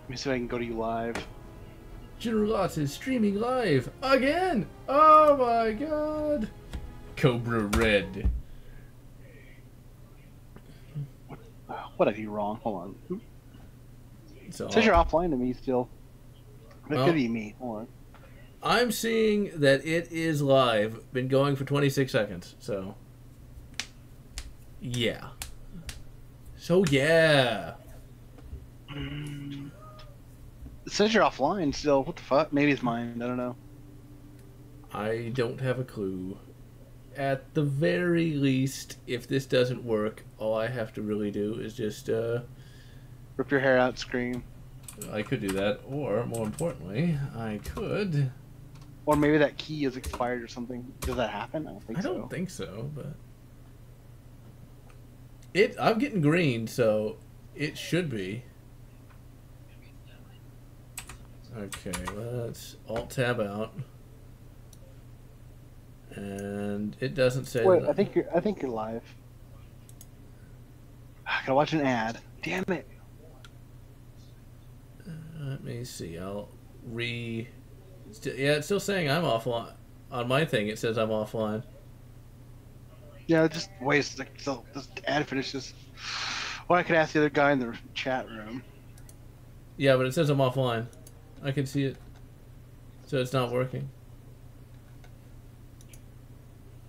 Let me see if I can go to you live. General Lotz is streaming live again. Oh my god. Cobra Red. What did I do wrong? Hold on. It So, says you're offline to me still. That well, could be me. Hold on. I'm seeing that it is live. Been going for 26 seconds. So, yeah. So, yeah. It says you're offline still. What the fuck? Maybe it's mine. I don't know. I don't have a clue. At the very least, if this doesn't work, all I have to really do is just, Rip your hair out, scream. I could do that, or, more importantly, I could... Or maybe that key is expired or something. Does that happen? I don't think so, but... I'm getting green, so it should be. Okay, let's Alt-Tab out. And it doesn't say... Wait, I think you're live. I gotta watch an ad. Damn it. Let me see. I'll yeah, it's still saying I'm offline. On my thing, it says I'm offline. Yeah, just waste so this ad finishes. Or I could ask the other guy in the chat room. Yeah, but it says I'm offline. I can see it. So it's not working.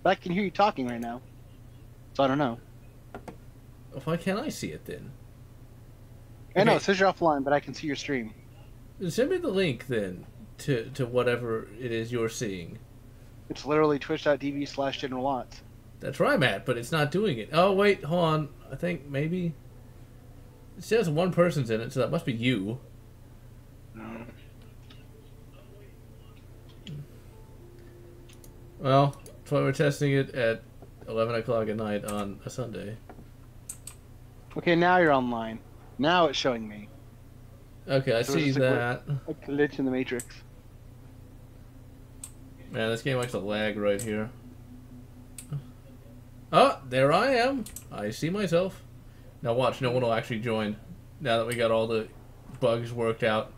But I can hear you talking right now. So I don't know. Why can't I see it then? I know, Okay. it says you're offline, but I can see your stream. Send me the link then to whatever it is you're seeing. It's literally twitch.tv/General Lotz. That's where I'm at, but it's not doing it. Oh, wait, hold on. I think maybe... It says one person's in it, so that must be you. No. Well, that's why we're testing it at 11 o'clock at night on a Sunday. Okay, now you're online. Now it's showing me. Okay, I So see it's just that. A glitch in the Matrix. Man, this game likes to lag right here. Oh, there I am. I see myself. Now watch, no one will actually join. Now that we got all the bugs worked out.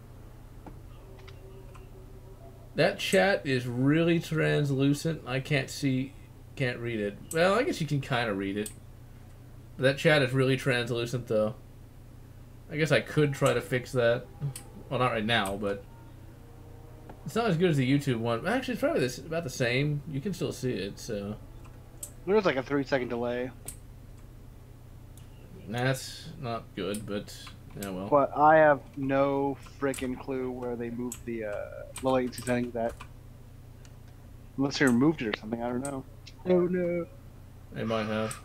That chat is really translucent. I can't read it. Well, I guess you can kind of read it. That chat is really translucent, though. I guess I could try to fix that. Well, not right now, but... It's not as good as the YouTube one. Actually, it's probably about the same. You can still see it, so... There's like a 3-second delay. That's not good, but... Yeah, well. But I have no freaking clue where they moved the low latency settings at. Unless they removed it or something, I don't know. Oh no. They might have.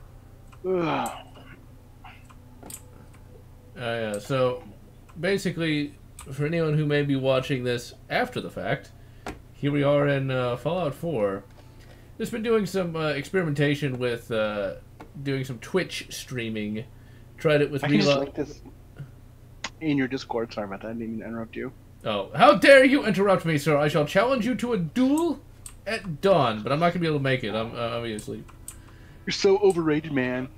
Ugh. Yeah, so... Basically, for anyone who may be watching this after the fact, here we are in Fallout 4. Just been doing some experimentation with doing some Twitch streaming. Tried it with I can just Reload. link this in your Discord. Sorry about that. I didn't mean to interrupt you. Oh, how dare you interrupt me, sir! I shall challenge you to a duel at dawn, but I'm not gonna be able to make it. I'm be asleep. You're so overrated, man.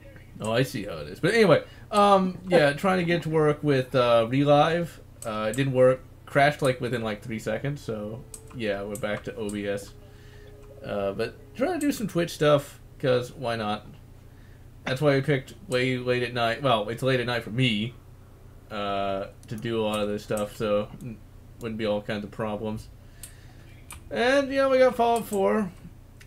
Oh, I see how it is. But anyway, yeah, trying to get to work with Relive. It didn't work. Crashed like within like 3 seconds. So yeah, we're back to OBS. But trying to do some Twitch stuff because why not? That's why we picked way late at night. Well, it's late at night for me to do a lot of this stuff, so wouldn't be all kinds of problems. And yeah, we got Fallout 4.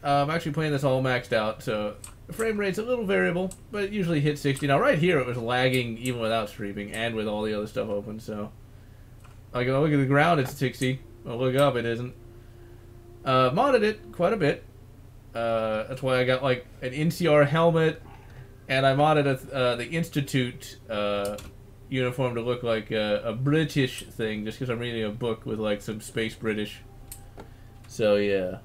I'm actually playing this all maxed out, so the frame rate's a little variable, but it usually hits 60. Now, right here, it was lagging even without streaming and with all the other stuff open, so... I go look at the ground, it's 60. I'll look up, it isn't. Modded it quite a bit. That's why I got, like, an NCR helmet, and I modded the Institute uniform to look like a British thing, just because I'm reading a book with, like, some space British. So, yeah.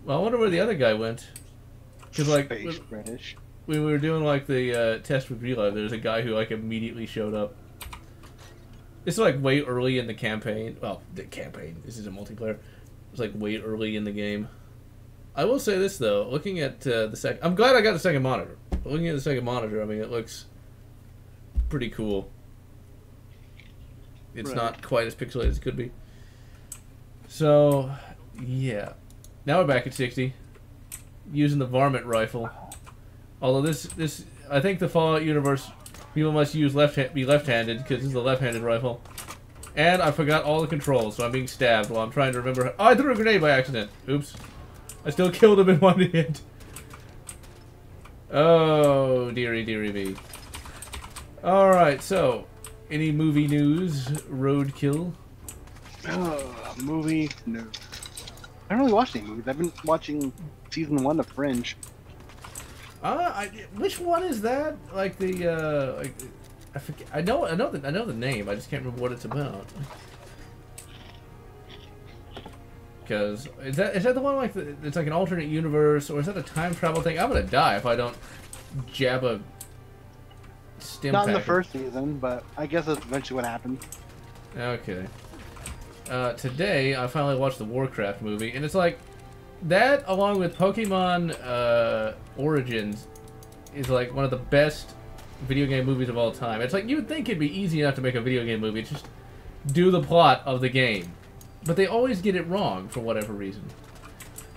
Well, I wonder where the other guy went. Because, like, Space British. when we were doing, like, the test with Relive, there was a guy who, like, immediately showed up. This is, like, way early in the campaign. Well, the campaign. This is a multiplayer. It's, like, way early in the game. I will say this, though. Looking at the second... I'm glad I got the second monitor. Looking at the second monitor, I mean, it looks pretty cool. It's Right. not quite as pixelated as it could be. So, yeah. Now we're back at 60. Using the varmint rifle. Although this I think the Fallout universe, people must use be left-handed because this is a left-handed rifle. And I forgot all the controls, so I'm being stabbed while I'm trying to remember. Oh, I threw a grenade by accident. Oops. I still killed him in one hit. Oh, dearie, dearie me. Alright, so, any movie news? Roadkill? Movie? No. I don't really watch any movies. I've been watching season 1 of Fringe. Which one is that? Like the, like, I forget. I know the name. I just can't remember what it's about. Because is that the one like it's like an alternate universe, or is that a time travel thing? I'm gonna die if I don't jab a stim. Not in the packet. first season, but I guess that's eventually what happens. Okay. Today I finally watched the Warcraft movie, and it's like that, along with Pokemon Origins, is like one of the best video game movies of all time. It's like you would think it'd be easy enough to make a video game movie, just do the plot of the game, but they always get it wrong for whatever reason.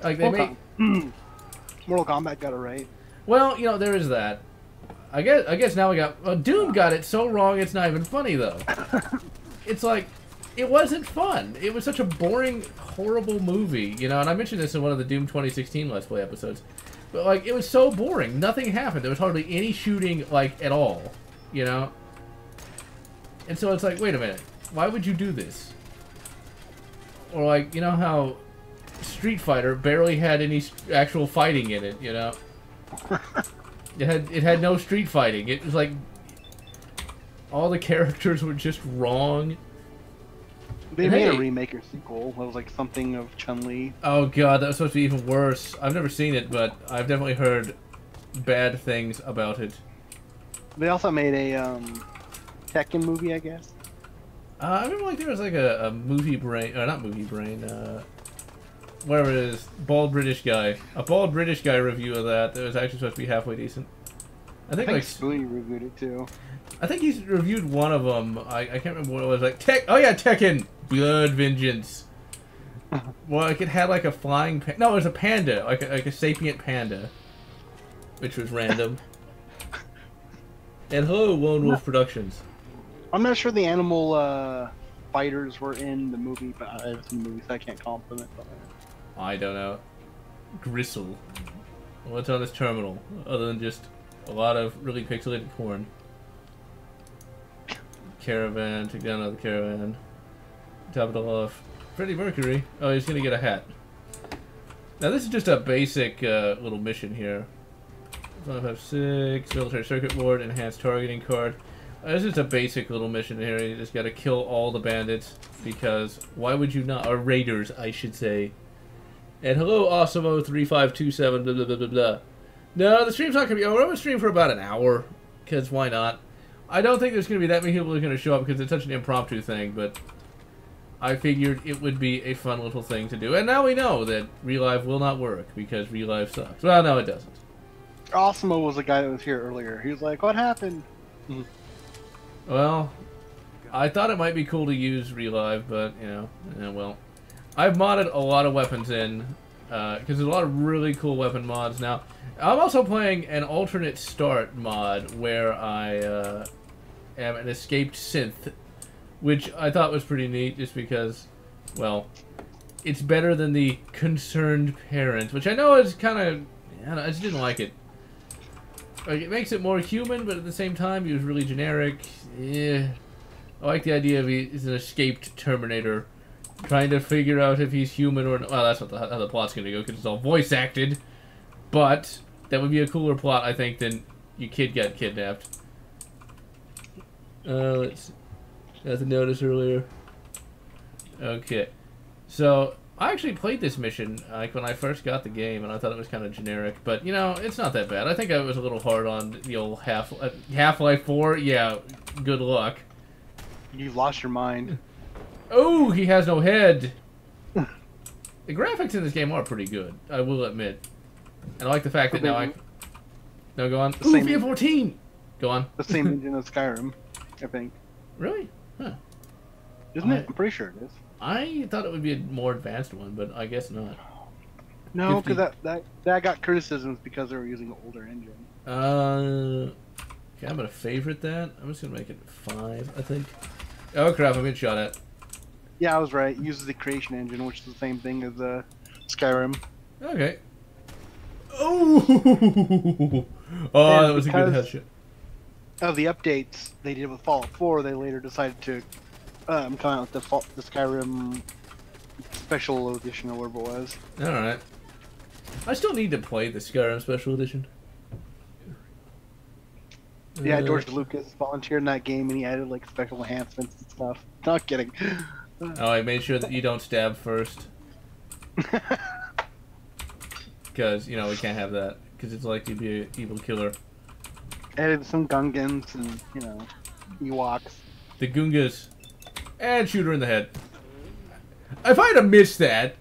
Like they make Mortal Kombat got it right. well, you know, there is that. I guess now we got Doom got it so wrong it's not even funny though. It's like it wasn't fun. It was such a boring, horrible movie, you know. And I mentioned this in one of the Doom 2016 Let's Play episodes. But like, it was so boring. Nothing happened. There was hardly any shooting, like, at all, you know. And so it's like, wait a minute, why would you do this? Or like, you know how Street Fighter barely had any actual fighting in it, you know. It had no street fighting. It was like all the characters were just wrong. They made a remake or sequel. It was like something of Chun-Li. Oh god, that was supposed to be even worse. I've never seen it, but I've definitely heard bad things about it. They also made a Tekken movie, I guess. I remember like there was like a movie brain, or not movie brain, whatever it is, bald British guy. A bald British guy review of that was actually supposed to be halfway decent. I think like Spoonie reviewed it too. I think he's reviewed one of them. I can't remember what it was. Like oh yeah, Tekken, Blood Vengeance. Well, like it had like a flying no, it was a panda, like a sapient panda, which was random. And hello, Lone Wolf Productions. I'm not sure the animal fighters were in the movie, but I haven't seen the movie, so I can't compliment them. I don't know. Gristle. What's on this terminal other than just a lot of really pixelated corn? Caravan, took down another caravan. Top it all off. Freddie Mercury. Oh, he's gonna get a hat. Now this is just a basic little mission here. 556, military circuit board, enhanced targeting card. This is a basic little mission here. You just gotta kill all the bandits, because why would you not? Or raiders, I should say. And hello, Osimo3527, blah blah blah blah blah. No, the stream's not gonna be over. I'm gonna stream for about an hour, because why not? I don't think there's gonna be that many people who are gonna show up because it's such an impromptu thing, but I figured it would be a fun little thing to do. And now we know that Relive will not work because Relive sucks. Well, no, it doesn't. Osmo was the guy that was here earlier. He was like, "What happened?" Well, I thought it might be cool to use Relive, but, you know, well. I've modded a lot of weapons in, because there's a lot of really cool weapon mods now. I'm also playing an alternate start mod where I am an escaped synth, which I thought was pretty neat just because, well, it's better than the concerned parent, which I know is kind of, I just didn't like it. Like, it makes it more human, but at the same time, he was really generic. Yeah. I like the idea of he's an escaped Terminator, trying to figure out if he's human or not. Well, that's not how the plot's gonna go, because it's all voice acted. But that would be a cooler plot, I think, than your kid got kidnapped. Let's got to notice earlier. Okay, so I actually played this mission like when I first got the game, and I thought it was kind of generic. But you know, it's not that bad. I think I was a little hard on the old Half-Life 4. Yeah, good luck. You've lost your mind. Oh, he has no head. The graphics in this game are pretty good, I will admit. And I like the fact that now I... No, go on. Ooh, same 14! Go on. The same engine as Skyrim, I think. Really? Huh. Isn't it? I'm pretty sure it is. I thought it would be a more advanced one, but I guess not. No, 50. because that got criticisms because they were using an older engine. Okay, I'm gonna favorite that. I'm just gonna make it 5, I think. Oh crap! I'm being shot at. Yeah, I was right. It uses the creation engine, which is the same thing as Skyrim. Okay. Oh! Oh, that was a good headshot. Of the updates they did with Fallout 4, they later decided to come out with the Skyrim Special Edition or whatever it was. All right. I still need to play the Skyrim Special Edition. Yeah, George Lucas volunteered in that game and he added like special enhancements and stuff. Not kidding. Oh, I made sure that you don't stab first. Because, you know, we can't have that. Because it's like you'd be an evil killer. Added some Gungans and, you know, Ewoks. The Gungas. And shoot her in the head. If I'd have missed that...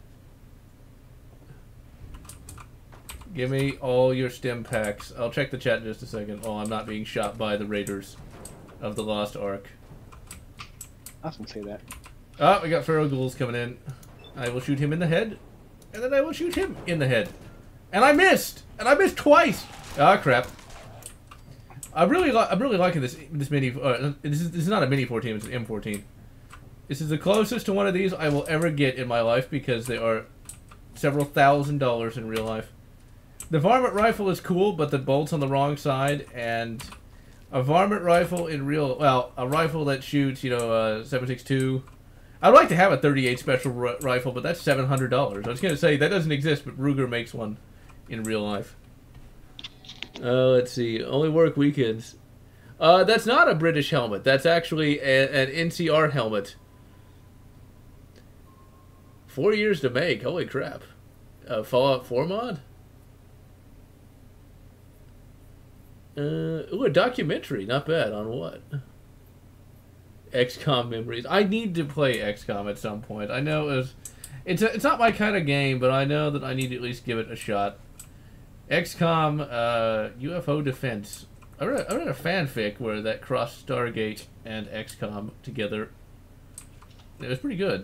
Give me all your stim packs. I'll check the chat in just a second while I'm not being shot by the Raiders of the Lost Ark. I was gonna say that. Oh, we got Pharaoh Ghouls coming in. I will shoot him in the head. And then I will shoot him in the head. And I missed! And I missed twice! Ah, crap. I'm really liking this mini... this is not a mini 14, it's an M14. This is the closest to one of these I will ever get in my life because they are several $1,000s in real life. The varmint rifle is cool, but the bolt's on the wrong side, and a varmint rifle in real... Well, a rifle that shoots, you know, 7.62... I'd like to have a 38 special rifle, but that's $700. I was going to say, that doesn't exist, but Ruger makes one in real life. Let's see. Only work weekends. That's not a British helmet. That's actually an NCR helmet. 4 years to make. Holy crap. Fallout 4 mod? Ooh, a documentary. Not bad. On what? XCOM memories. I need to play XCOM at some point. I know it's not my kind of game, but I know that I need to at least give it a shot. XCOM UFO Defense. I read a fanfic where that crossed Stargate and XCOM together. It was pretty good.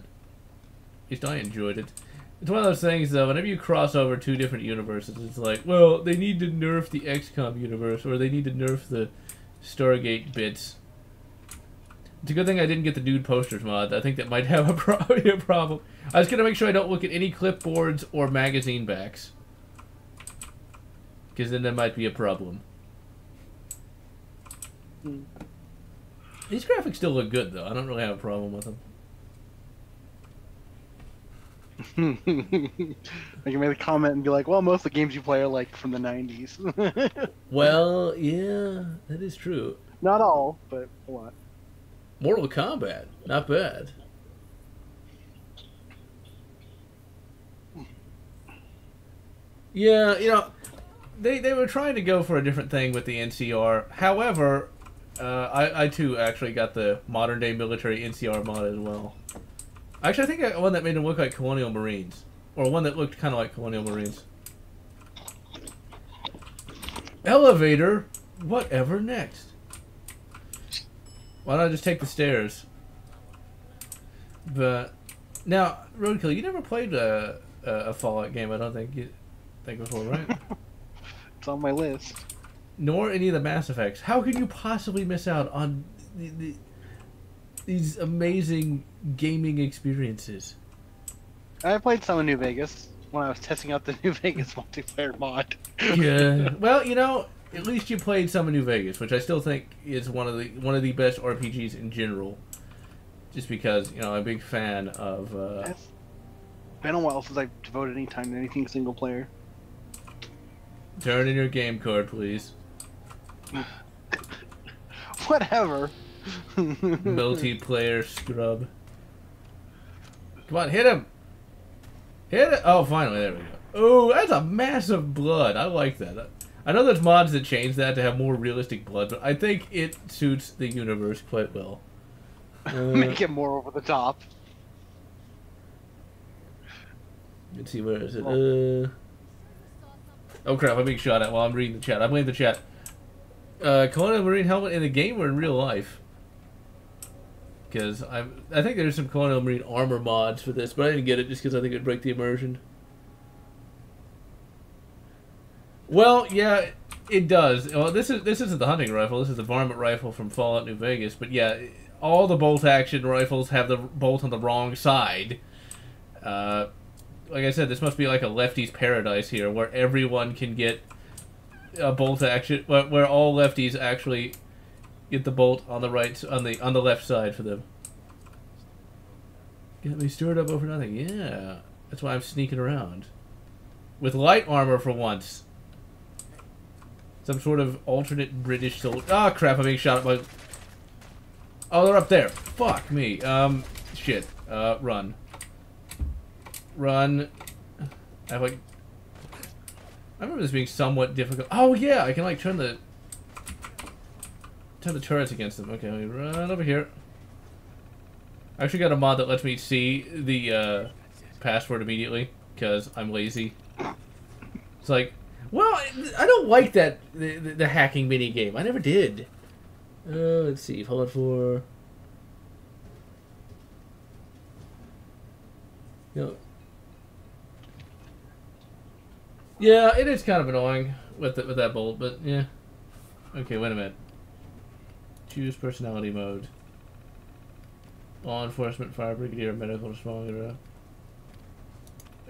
At least I enjoyed it. It's one of those things, though, whenever you cross over two different universes, it's like, well, they need to nerf the XCOM universe, or they need to nerf the Stargate bits. It's a good thing I didn't get the Dude Posters mod. I think that might have a problem. I was going to make sure I don't look at any clipboards or magazine backs. Because then there might be a problem. These graphics still look good, though. I don't really have a problem with them. I can make a comment and be like, well, most of the games you play are like from the 90s. Well, yeah, that is true. Not all, but a lot. Mortal Kombat, not bad. Yeah, you know, they were trying to go for a different thing with the NCR. However, I too actually got the modern day military NCR mod as well. Actually, I think I got one that made them look like Colonial Marines. Or one that looked kind of like Colonial Marines. Elevator? Whatever next? Why don't I just take the stairs? But... Now, Roadkill, you never played a Fallout game, I don't think before, right? It's on my list. Nor any of the Mass Effects. How can you possibly miss out on these amazing gaming experiences? I played some in New Vegas when I was testing out the New Vegas multiplayer mod. Yeah. Well, you know, at least you played some in New Vegas, which I still think is one of the best RPGs in general. Just because, you know, I'm a big fan of. It's been a while since I've devoted any time to anything single player. Turn in your game card, please. Whatever. Multiplayer scrub. Come on, hit him! Hit it! Oh, finally, there we go. Oh, that's a massive blood. I like that. I know there's mods that change that to have more realistic blood, but I think it suits the universe quite well. Make it more over the top. Let's see, where is it? Oh crap, I'm being shot at while I'm reading the chat. I'm reading the chat. Colonial Marine helmet in the game or in real life? because I think there's some Colonial Marine armor mods for this, but I didn't get it just because I think it'd break the immersion. Well, yeah, it does. Well, this isn't the hunting rifle. This is the varmint rifle from Fallout New Vegas. But yeah, all the bolt action rifles have the bolt on the wrong side. Like I said, this must be like a lefty's paradise here, where everyone can get a bolt action, where all lefties actually get the bolt on the right, on the left side for them. Get me stirred up over nothing. Yeah, that's why I'm sneaking around with light armor for once. Some sort of alternate British soldier. Ah, crap! I'm being shot at by. Oh, they're up there. Fuck me. Shit. Run. Run. I remember this being somewhat difficult. Oh yeah, I can like turn the turrets against them. Okay, let me run over here. I actually got a mod that lets me see the password immediately because I'm lazy. It's like, well, I don't like that the hacking mini game. I never did. Let's see. Fallout 4. You know, yeah, it is kind of annoying with that bolt, but yeah. Okay, wait a minute. Choose personality mode. Law enforcement, fire brigadier, medical responder.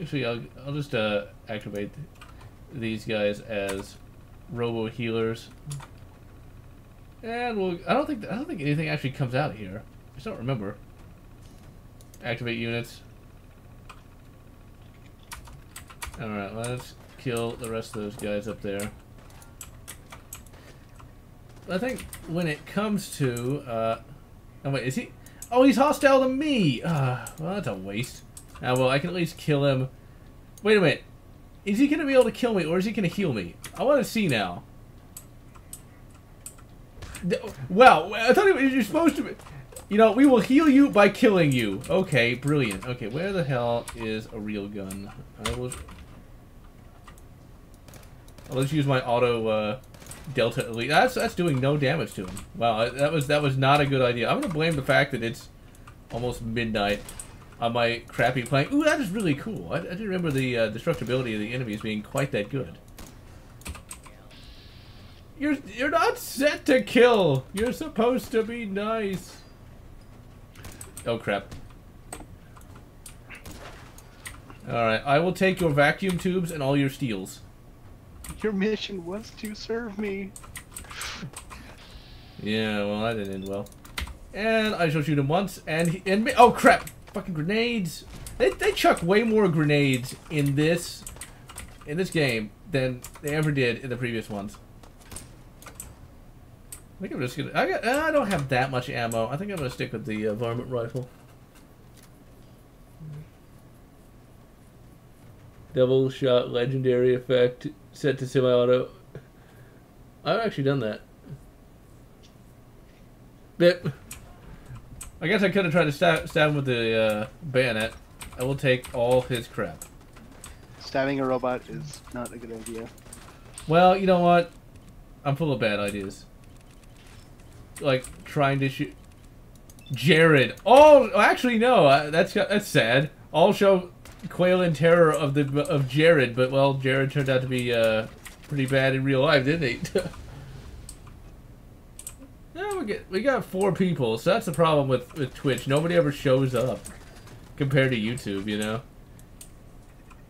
Actually, I'll just activate these guys as robo healers. And I don't think anything actually comes out of here. I just don't remember. Activate units. All right, let's kill the rest of those guys up there. I think when it comes to oh wait, is he? Oh, he's hostile to me. Well, that's a waste. Well, I can at least kill him. Wait a minute. Is he gonna be able to kill me, or is he gonna heal me? I want to see now. Wow, I thought you're supposed to be. You know, we will heal you by killing you. Okay, brilliant. Okay, where the hell is a real gun? Let's use my auto Delta Elite. That's doing no damage to him. Wow, that was not a good idea. I'm gonna blame the fact that it's almost midnight on my crappy playing. Ooh, that is really cool. I didn't remember the destructibility of the enemies being quite that good. You're not set to kill. You're supposed to be nice. Oh crap. Alright, I will take your vacuum tubes and all your steels. Your mission was to serve me. Yeah, well, that didn't end well. And I shall shoot him once, and me. Oh crap! Fucking grenades! They chuck way more grenades in this game than they ever did in the previous ones. I think I'm just gonna. I don't have that much ammo. I think I'm gonna stick with the varmint rifle. Double shot legendary effect set to semi-auto. I've actually done that. But I guess I could have tried to stab him with the bayonet. I will take all his crap. Stabbing a robot is not a good idea. Well, you know what? I'm full of bad ideas. Like trying to shoot Jared. Oh, actually no. That's sad. I'll show quail in terror of Jared, but well, Jared turned out to be pretty bad in real life, didn't he? Yeah, we got 4 people, so that's the problem with Twitch. Nobody ever shows up compared to YouTube, you know.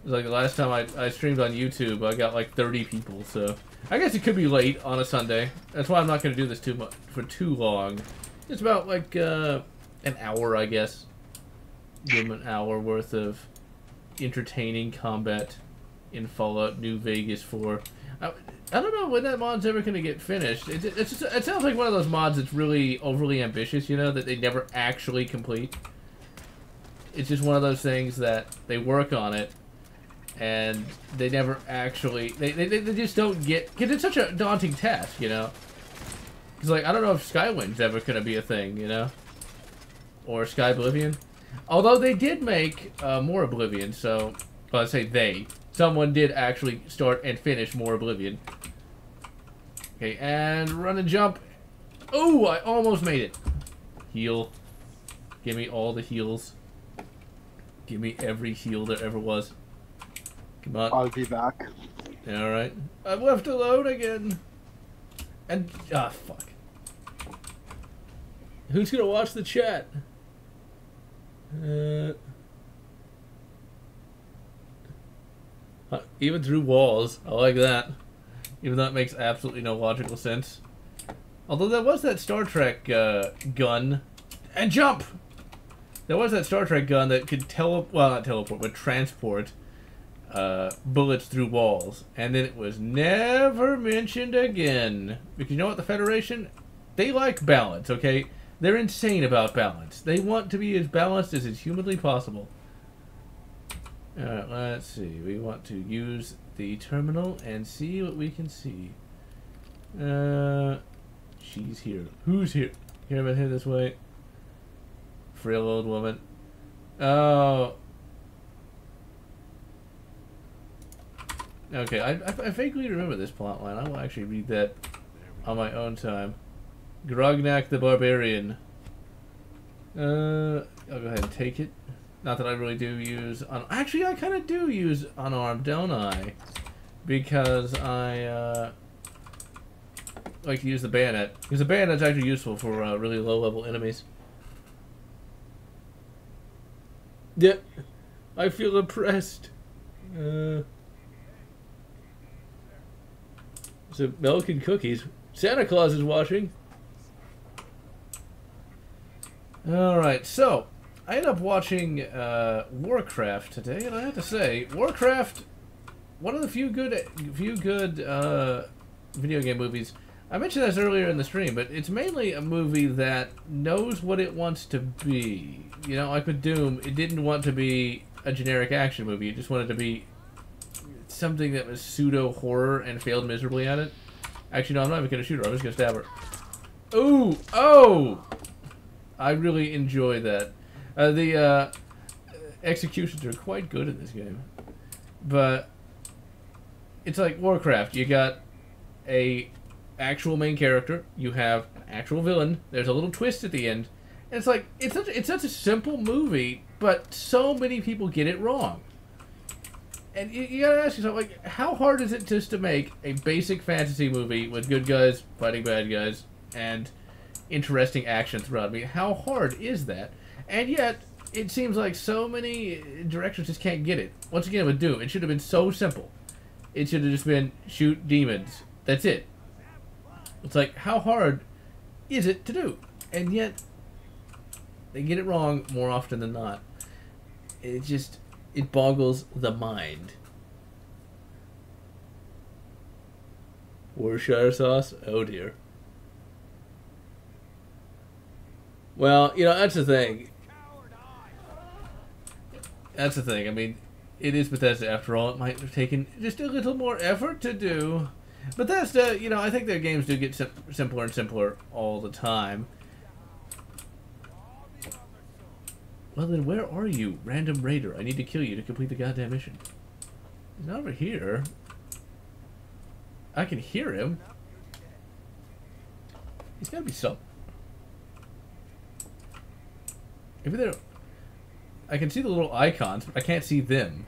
Like the last time I streamed on YouTube, I got like 30 people, so I guess it could be late on a Sunday. That's why I'm not going to do this for too long. It's about like an hour, I guess. Give them an hour worth of entertaining combat in Fallout New Vegas 4. I don't know when that mod's ever going to get finished. It sounds like one of those mods that's really overly ambitious, you know, that they never actually complete. It's just one of those things that they work on it, and they never actually... They just don't get... Because it's such a daunting task, you know? Because, like, I don't know if Skywind's ever going to be a thing, you know? Or Sky Oblivion. Although they did make more Oblivion, so... Well, I'd say they. Someone did actually start and finish more Oblivion. Okay, and run and jump. Oh, I almost made it. Heal. Give me all the heals. Give me every heal there ever was. Come on. I'll be back. Alright. I'm left alone again. And, fuck. Who's gonna watch the chat? Even through walls. I like that. Even though it makes absolutely no logical sense. Although there was that Star Trek gun. And jump! There was that Star Trek gun that could not teleport, but transport bullets through walls. And then it was never mentioned again. Because you know what, the Federation? They like balance, okay? They're insane about balance. They want to be as balanced as is humanly possible. Alright, let's see. We want to use the terminal and see what we can see. She's here. Who's here? Here, I'm head this way. Frail old woman. Oh. Okay, I vaguely remember this plotline. I will actually read that on my own time. Grognak the Barbarian. I'll go ahead and take it. Not that I really do use... Actually, I kind of do use unarmed, don't I? Because I like to use the bayonet. Because the bayonet's actually useful for really low-level enemies. Yeah, I feel oppressed. So milk and cookies. Santa Claus is watching. Alright, so I ended up watching Warcraft today, and I have to say, Warcraft, one of the few good video game movies. I mentioned this earlier in the stream, but it's mainly a movie that knows what it wants to be. You know, like with Doom, it didn't want to be a generic action movie. It just wanted to be something that was pseudo-horror and failed miserably at it. Actually, no, I'm not even going to shoot her. I'm just going to stab her. Ooh! Oh! I really enjoy that. The executions are quite good in this game. But it's like Warcraft. You got a actual main character. You have an actual villain. There's a little twist at the end. And it's like, it's such a simple movie, but so many people get it wrong. And you gotta ask yourself, like, how hard is it just to make a basic fantasy movie with good guys fighting bad guys and interesting action throughout? I mean, how hard is that? And yet, it seems like so many directors just can't get it. Once again, with Doom, it should have been so simple. It should have just been shoot demons. That's it. It's like, how hard is it to do? And yet, they get it wrong more often than not. It boggles the mind. Worcestershire sauce? Oh dear. Well, you know, that's the thing. That's the thing. I mean, it is Bethesda after all. It might have taken just a little more effort to do. Bethesda, you know, I think their games do get simpler and simpler all the time. Well then, where are you, random raider? I need to kill you to complete the goddamn mission. He's not over here. I can hear him. He's gotta be some. Maybe they're... I can see the little icons, but I can't see them.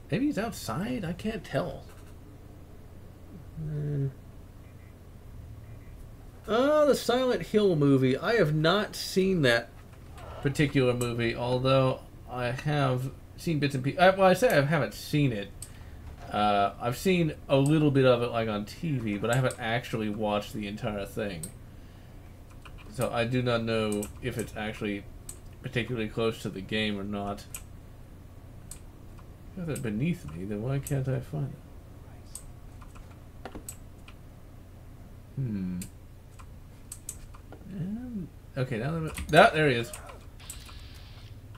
Maybe he's outside? I can't tell. Oh, the Silent Hill movie. I have not seen that particular movie, although I have seen bits and pieces. Well, I say I haven't seen it. I've seen a little bit of it, like on TV, but I haven't actually watched the entire thing. So I do not know if it's actually particularly close to the game or not. If it's beneath me, then why can't I find it? Okay, now there he is.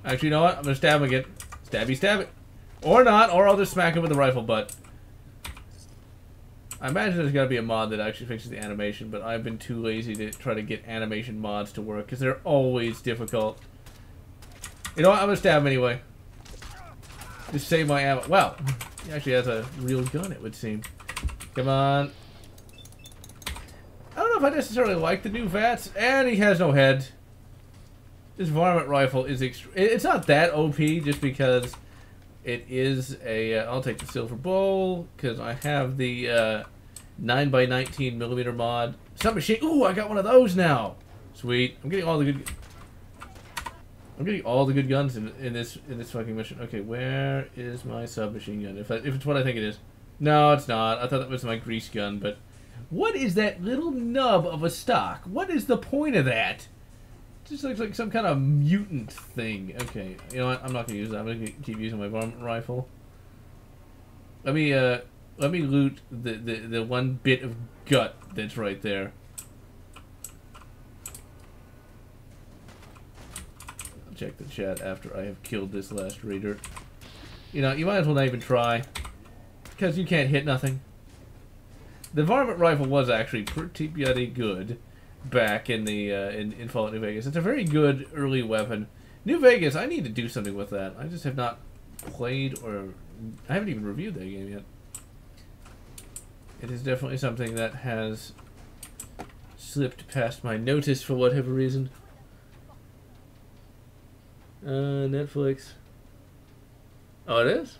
Actually, you know what? I'm gonna stab him again. Stabby, stab it. Or not, or I'll just smack him with a rifle butt. I imagine there's gotta be a mod that actually fixes the animation, but I've been too lazy to try to get animation mods to work, because they're always difficult. You know what? I'm gonna stab him anyway. Just save my ammo. Wow. He actually has a real gun, it would seem. Come on. I don't know if I necessarily like the new VATS, and he has no head. This varmint rifle is it's not that OP just because it is a. I'll take the silver bowl because I have the 9x19 millimeter mod submachine. Ooh, I got one of those now. Sweet. I'm getting all the good guns in this fucking mission. Okay, where is my submachine gun? If it's what I think it is. No, it's not. I thought that was my grease gun, but what is that little nub of a stock? What is the point of that? It just looks like some kind of mutant thing. Okay, you know what? I'm not gonna use that. I'm gonna keep using my varmint rifle. Let me loot the one bit of gut that's right there. I'll check the chat after I have killed this last raider. You know, you might as well not even try, because you can't hit nothing. The varmint rifle was actually pretty bloody good back in the in Fallout New Vegas. It's a very good early weapon. New Vegas, I need to do something with that. I just have not played, or I haven't even reviewed that game yet. It is definitely something that has slipped past my notice for whatever reason. Netflix. Oh, it is?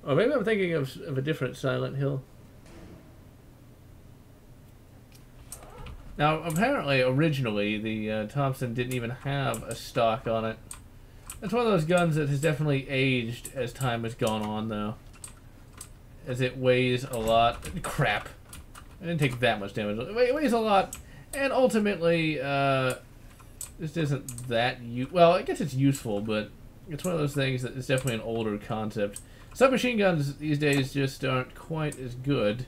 Or maybe I'm thinking of a different Silent Hill. Now, apparently, originally, the Thompson didn't even have a stock on it. It's one of those guns that has definitely aged as time has gone on, though. As it weighs a lot. Crap. I didn't take that much damage. It weighs a lot. And ultimately, this isn't that well, I guess it's useful, but it's one of those things that is definitely an older concept. Submachine guns these days just aren't quite as good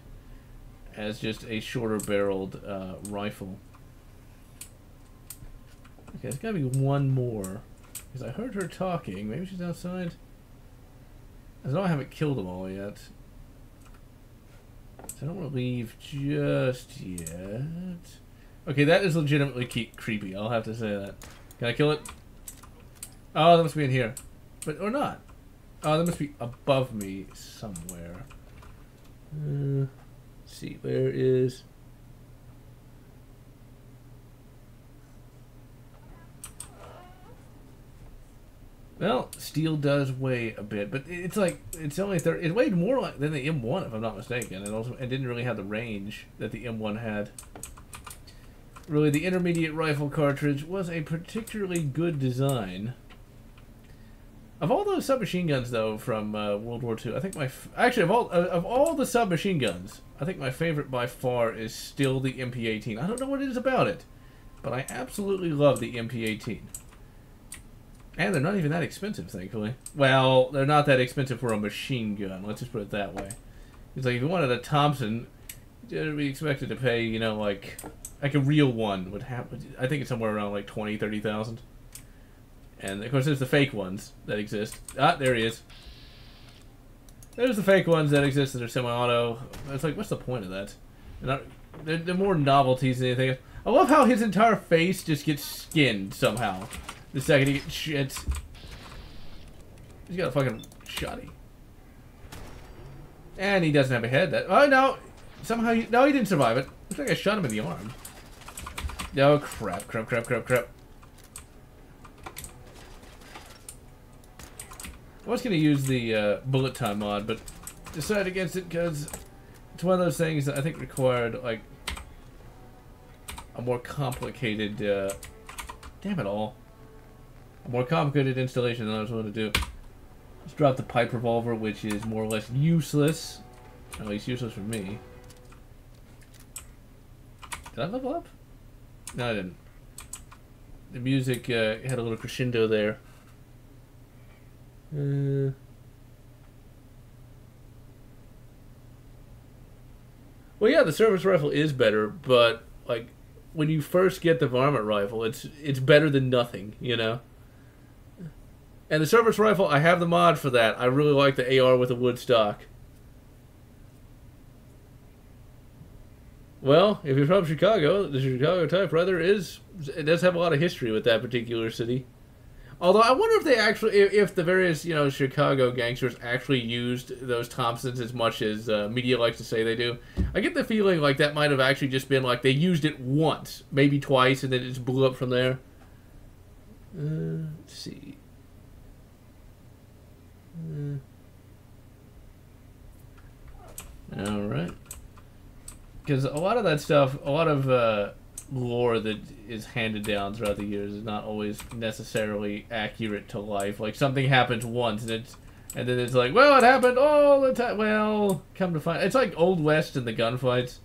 as just a shorter barreled rifle. Okay, there's gotta be one more. Because I heard her talking. Maybe she's outside. I know I haven't killed them all yet. So I don't want to leave just yet. Okay, that is legitimately creepy. I'll have to say that. Can I kill it? Oh, that must be in here. But, or not. Oh, that must be above me somewhere. Let's see, where is... Well, steel does weigh a bit, but it's like, it's only 30, it weighed more than the M1 if I'm not mistaken, and also it didn't really have the range that the M1 had. Really, the intermediate rifle cartridge was a particularly good design. Of all those submachine guns, though, from World War II, I think actually of all the submachine guns, I think my favorite by far is still the MP18. I don't know what it is about it, but I absolutely love the MP18. And they're not even that expensive, thankfully. Well, they're not that expensive for a machine gun. Let's just put it that way. It's like if you wanted a Thompson, you'd be expected to pay, you know, like a real one would have. I think it's somewhere around like 20, 30,000. And of course, there's the fake ones that exist. Ah, there he is. There's the fake ones that exist that are semi-auto. It's like, what's the point of that? They're more novelties than anything else. I love how his entire face just gets skinned somehow. The second he gets shit. He's got a fucking shotty. And he doesn't have a head. Oh, no. Somehow no, he didn't survive it. Looks like I shot him in the arm. Oh, crap, crap, crap, crap, crap. I was going to use the bullet time mod, but decided against it because it's one of those things that I think required, like, a more complicated, damn it all. A more complicated installation than I was willing to do. Let's drop the pipe revolver, which is more or less useless. At least useless for me. Did I level up? No, I didn't. The music had a little crescendo there. Well, yeah, the service rifle is better, but like when you first get the varmint rifle, it's better than nothing, you know. And the service rifle, I have the mod for that. I really like the AR with the wood stock. Well, if you're from Chicago, the Chicago typewriter it does have a lot of history with that particular city. Although I wonder if they actually, if the various Chicago gangsters actually used those Thompsons as much as media likes to say they do. I get the feeling like that might have actually just been like they used it once, maybe twice, and then it just blew up from there. Let's see. All right. Because a lot of that stuff, a lot of lore that is handed down throughout the years is not always necessarily accurate to life. Like something happens once, and then it's like, well, it happened all the time. Well, come to find, it's like Old West and the gunfights.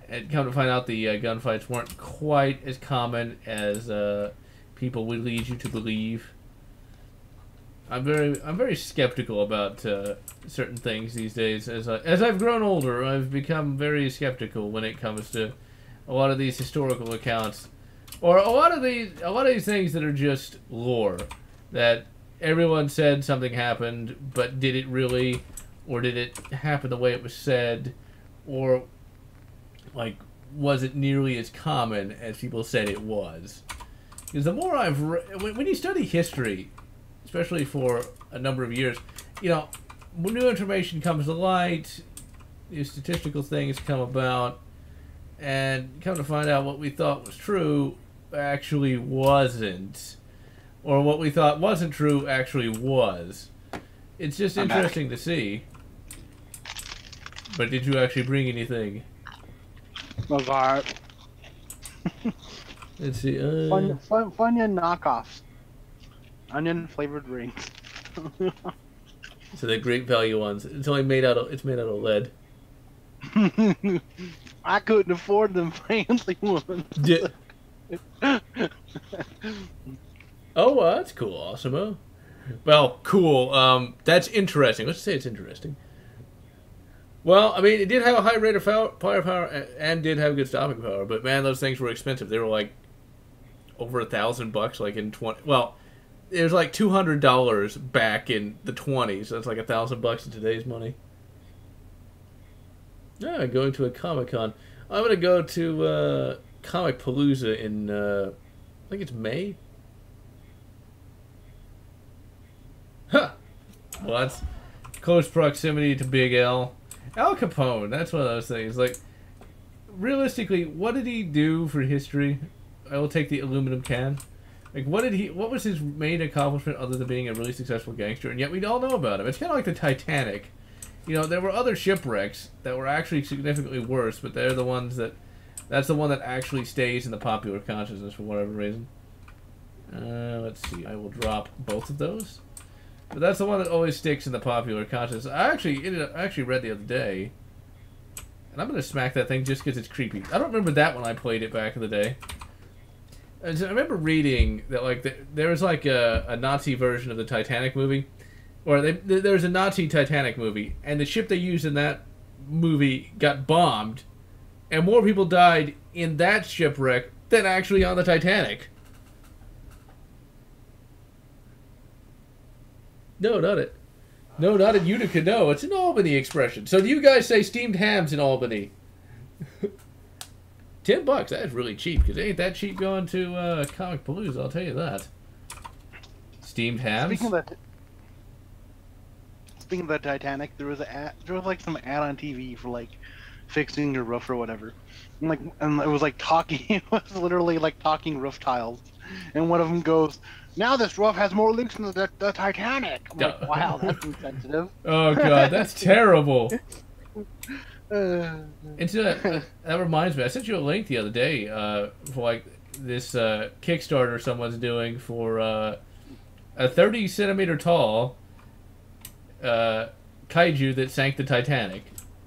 And come to find out, the gunfights weren't quite as common as people would lead you to believe. I'm very skeptical about certain things these days. As I've grown older, I've become very skeptical when it comes to a lot of these historical accounts, or a lot of these things that are just lore. That everyone said something happened, but did it really, or did it happen the way it was said, or like was it nearly as common as people said it was? Because the more I've when you study history, especially for a number of years, when new information comes to light, new statistical things come about, and come to find out what we thought was true actually wasn't, or what we thought wasn't true actually was. It's just interesting to see. But did you actually bring anything? Of art. Let's see. Funyun knockoffs. Onion flavored rings. So they're great value ones. It's made out of lead. I couldn't afford them fancy ones. Yeah. Oh, well, that's cool, Awesome. Well, cool. That's interesting. Let's say it's interesting. Well, I mean, it did have a high rate of firepower and did have good stopping power, but man, those things were expensive. They were like over $1,000, like in 20. Well, it was like $200 back in the 20s. So that's like $1,000 in today's money. Yeah, going to a Comic-Con. I'm gonna go to Comic Palooza in I think it's May. Huh. Well, that's close proximity to Big L. Al Capone. That's one of those things. Like, realistically, what did he do for history? I will take the aluminum can. Like, what was his main accomplishment other than being a really successful gangster? And yet we all know about him. It's kind of like the Titanic. There were other shipwrecks that were actually significantly worse, but they're the ones that's the one that actually stays in the popular consciousness for whatever reason. Let's see. I will drop both of those. But that's the one that always sticks in the popular consciousness. I actually read the other day, and I'm going to smack that thing just because it's creepy. I don't remember that when I played it back in the day. And so I remember reading that there was like a Nazi version of the Titanic movie, or there's a Nazi Titanic movie, and the ship they used in that movie got bombed, and more people died in that shipwreck than actually on the Titanic. No, not it. No, not in Utica. No, it's an Albany expression. So do you guys say steamed hams in Albany? $10. That is really cheap, because it ain't that cheap going to Comic Palooza, I'll tell you that. Steamed hams. Speaking of the Titanic, there was like some ad on TV for like fixing your roof or whatever, and it was like talking. It was literally like talking roof tiles, and one of them goes, "Now this roof has more leaks than the Titanic." I'm like, wow, that's insensitive. Oh god, that's terrible. That reminds me, I sent you a link the other day for like this Kickstarter someone's doing for a 30 centimeter tall kaiju that sank the Titanic.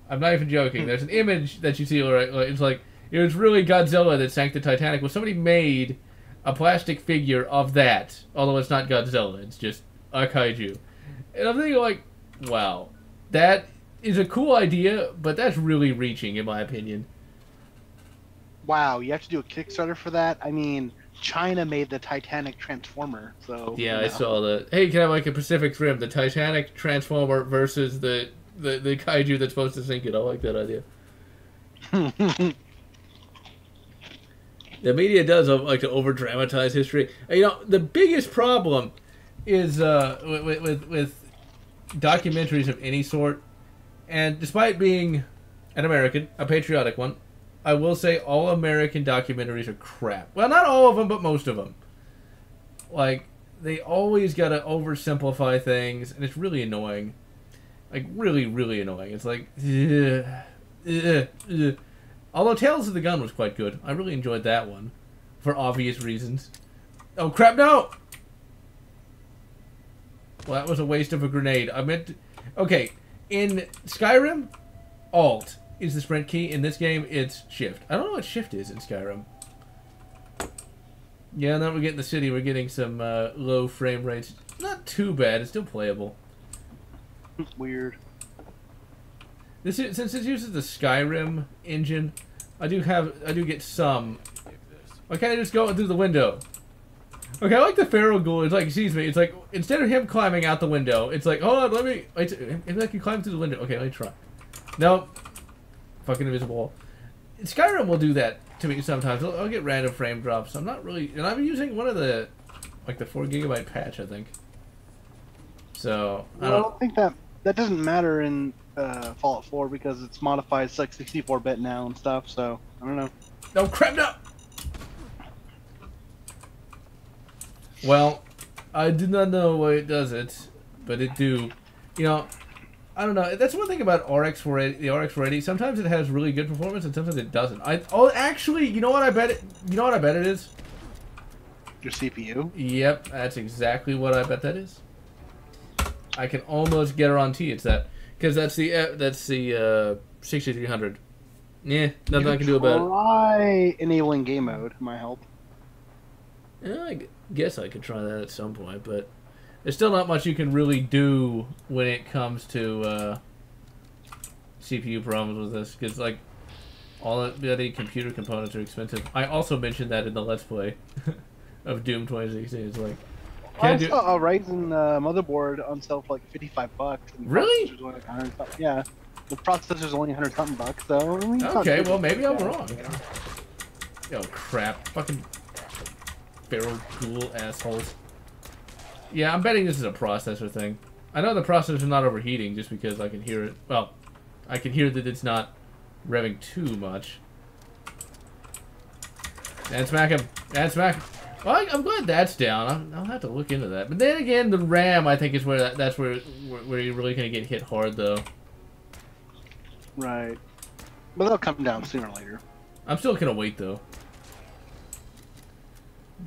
I'm not even joking. There's an image that you see, it's like it was really Godzilla that sank the Titanic. Well, somebody made a plastic figure of that, although it's not Godzilla. It's just a kaiju. And I'm thinking like, wow, that is a cool idea, but that's really reaching, in my opinion. Wow, you have to do a Kickstarter for that? I mean, China made the Titanic Transformer, so... Yeah, I saw that. Hey, can I have like a Pacific Rim, the Titanic Transformer versus the kaiju that's supposed to sink it. I like that idea. The media does like to over dramatize history. You know, the biggest problem is with documentaries of any sort, and despite being an American, a patriotic one, I will say all American documentaries are crap. Well, not all of them, but most of them. Like, they always gotta oversimplify things, and it's really annoying. Like, really, really annoying. It's like, although Tales of the Gun was quite good. I really enjoyed that one. For obvious reasons. Oh, crap, no! Well, that was a waste of a grenade. I meant to... Okay, in Skyrim, Alt is the sprint key. In this game, it's Shift. I don't know what Shift is in Skyrim. Yeah, now we're getting the city. We're getting some low frame rates. Not too bad. It's still playable. Weird. Since it uses the Skyrim engine, I do get some. Why can't I just go through the window? Okay, I like the Pharaoh Ghoul. It's like, excuse me. It's like instead of him climbing out the window, it's like, hold on, let me. Maybe I can climb through the window. Okay, let me try. No, fucking invisible wall. Skyrim will do that to me sometimes. I'll get random frame drops. I'm not really, and I'm using one of the, like the 4 GB patch, I think. So I don't think that doesn't matter in Fallout 4 because it's modified. It's like 64-bit now and stuff. So I don't know. No crap, no. Well, I do not know why it does it, but it do. You know, I don't know. That's one thing about RX 480. The RX 480. Sometimes it has really good performance, and sometimes it doesn't. Actually, you know what I bet it. You know what I bet it is. Your CPU. Yep, that's exactly what I bet that is. I can almost get her on T. It's that because that's the 6300. Yeah, nothing I can do about it. Try enabling game mode. Might help. Yeah, I guess I could try that at some point, but there's still not much you can really do when it comes to CPU problems with this, because like all the computer components are expensive. I also mentioned that in the Let's Play of Doom 2016. It's like I saw a Ryzen motherboard on sale for like $55. Really? Like yeah, the processor's only $100-something bucks. So I mean, okay, well maybe I'm wrong. Oh crap! Fucking Pharaoh Ghoul assholes. Yeah, I'm betting this is a processor thing. I know the processor's not overheating just because I can hear it. Well, I can hear that it's not revving too much. And smack him. And smack him. Well, I'm glad that's down. I'll have to look into that. But then again, the RAM, I think, is where that's where you're really going to get hit hard, though. Right. But they'll come down sooner or later. I'm still going to wait, though.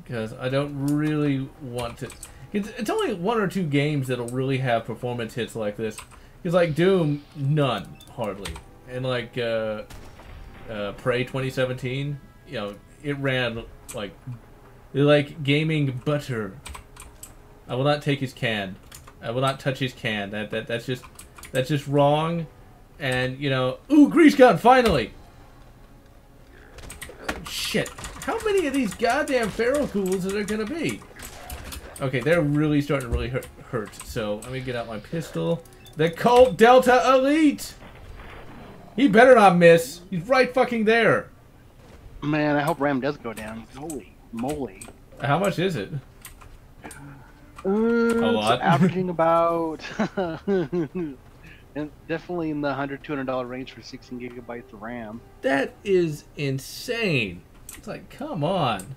Because I don't really want to... It's only 1 or 2 games that'll really have performance hits like this. Because, like, Doom, none, hardly. And, like, Prey 2017, you know, it ran, like gaming butter. I will not take his can. I will not touch his can. That's just wrong. And, you know... Ooh, grease gun, finally! Shit. How many of these goddamn Pharaoh Ghouls are there gonna be? Okay, they're really starting to really hurt. So let me get out my pistol. The Colt Delta Elite! He better not miss. He's right fucking there. Man, I hope RAM does go down. Holy moly. How much is it? A lot. It's averaging about... and definitely in the $100, $200 range for 16 gigabytes of RAM. That is insane. It's like, come on.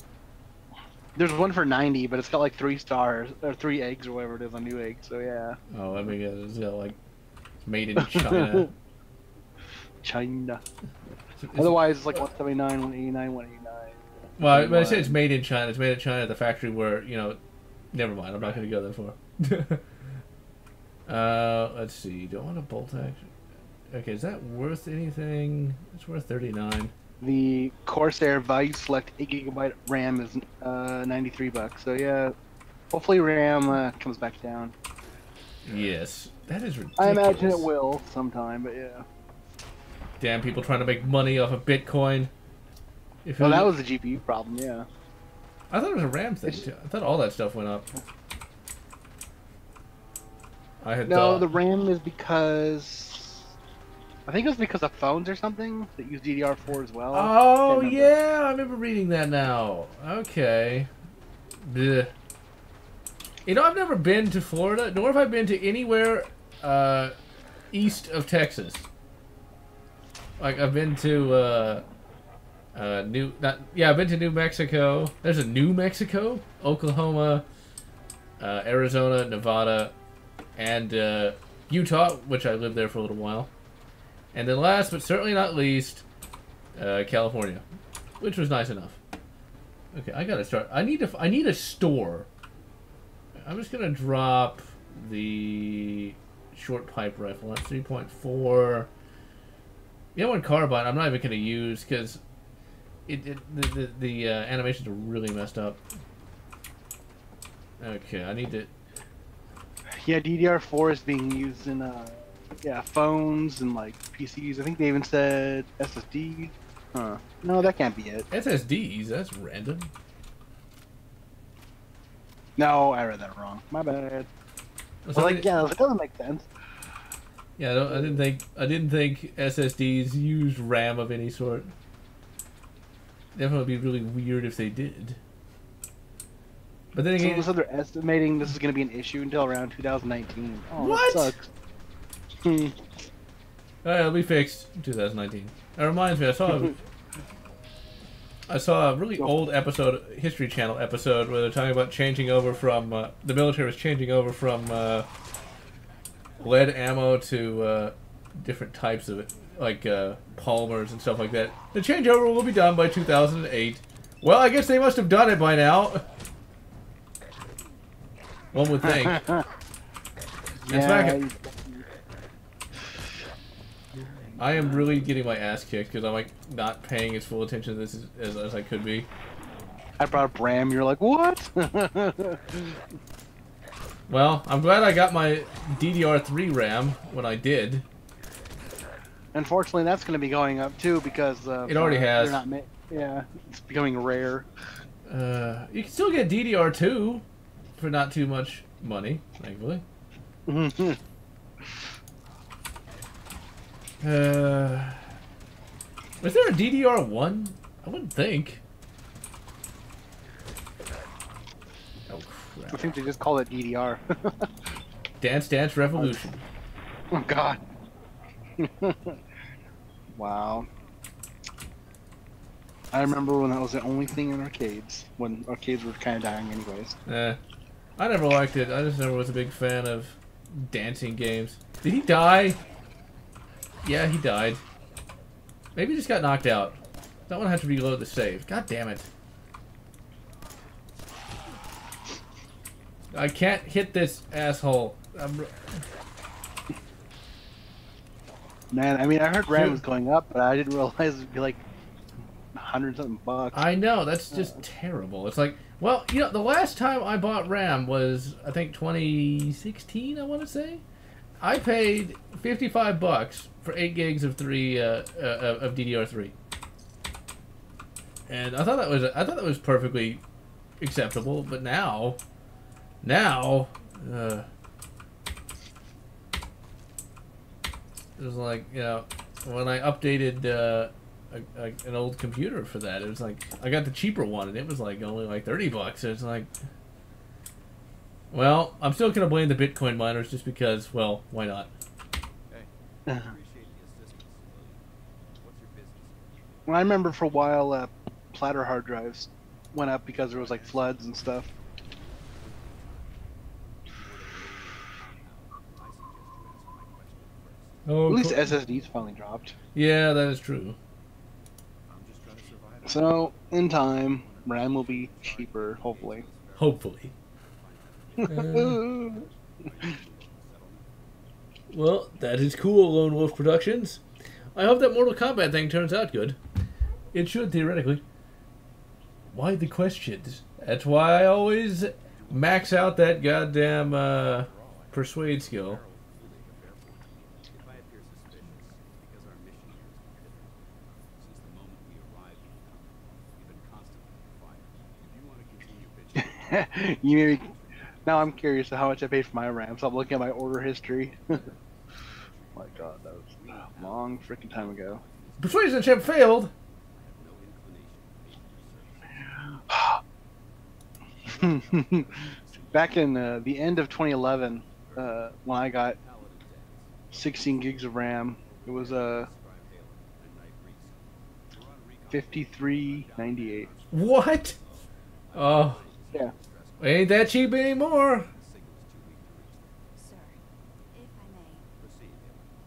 There's one for 90, but it's got like 3 stars or 3 eggs or whatever it is, a new egg. So yeah. Oh, I mean, it's got like made in China. China. Otherwise, it's like 179, 189, 189. Well, when I say it's made in China, it's made in China at the factory where, you know, never mind. I'm not going to go that far. Let's see. Do I want a bolt action? Okay, is that worth anything? It's worth 39. The Corsair Value Select 8 GB RAM is $93. So yeah, hopefully RAM comes back down. Yes, that is ridiculous. I imagine it will sometime, but yeah. Damn, people trying to make money off of Bitcoin. Well, that was the GPU problem, yeah. I thought it was a RAM thing too. I thought all that stuff went up. No, the RAM is because I think it was because of phones or something that use DDR4 as well. Oh yeah, I remember reading that now. Okay. Blech. You know, I've never been to Florida, nor have I been to anywhere east of Texas. Like I've been to I've been to New Mexico. There's a New Mexico, Oklahoma, Arizona, Nevada, and Utah, which I lived there for a little while. And then last but certainly not least, California, which was nice enough. Okay, I gotta start. I need a store. I'm just gonna drop the short pipe rifle. That's 3.4. The other one carbine I'm not even gonna use because the animations are really messed up. Okay, I need to. Yeah, DDR4 is being used in phones and like PCs. I think they even said SSDs. Huh? No, that can't be it. SSDs? That's random. No, I read that wrong. My bad. Well, like, yeah, it doesn't make sense. Yeah, I didn't think SSDs used RAM of any sort. Definitely be really weird if they did. But then again, so they're estimating this is going to be an issue until around 2019. Oh, what? That sucks. It'll be fixed in 2019. That reminds me, I saw a really old episode, History Channel episode, where they're talking about changing over from the military was changing over from lead ammo to different types of it, like polymers and stuff like that. The changeover will be done by 2008. Well, I guess they must have done it by now. One would think. Yeah. I am really getting my ass kicked because I'm like not paying as full attention to this as I could be. I brought up RAM. You're like, what? Well, I'm glad I got my DDR3 RAM when I did. Unfortunately, that's going to be going up too because it already has. Yeah, it's becoming rare. You can still get DDR2 for not too much money, thankfully. Was there a DDR1? I wouldn't think. Oh crap! I think they just call it DDR. Dance Dance Revolution. Oh god. Wow. I remember when that was the only thing in arcades, when arcades were kind of dying anyways. I never liked it. I just never was a big fan of dancing games. Did he die? Yeah, he died. Maybe he just got knocked out. That one had to reload the save. God damn it. I can't hit this asshole. Man, I mean, I heard RAM was going up, but I didn't realize it'd be like $100-something bucks. I know, that's just terrible. It's like, well, you know, the last time I bought RAM was, I think, 2016, I want to say. I paid $55 for 8 gigs of DDR3, and I thought that was perfectly acceptable. But now, it was like, you know, when I updated an old computer for that, it was like I got the cheaper one, and it was like only like $30. It's like. Well, I'm still going to blame the Bitcoin miners just because, well, why not? Well, I remember for a while, platter hard drives went up because there was like floods and stuff. Oh, at least SSDs finally dropped. Yeah, that is true. So, in time, RAM will be cheaper, hopefully. Hopefully. Well, that is cool, Lone Wolf Productions. I hope that Mortal Kombat thing turns out good. It should, theoretically. Why the questions? That's why I always max out that goddamn persuade skill. You maybe. Now I'm curious to how much I paid for my RAM, so I'm looking at my order history. My god, that was... long freaking time ago. Persuasion chip failed. Back in the end of 2011, when I got 16 gigs of RAM, it was 53.98. What? Oh. Yeah. Ain't that cheap anymore. Sir, if I may,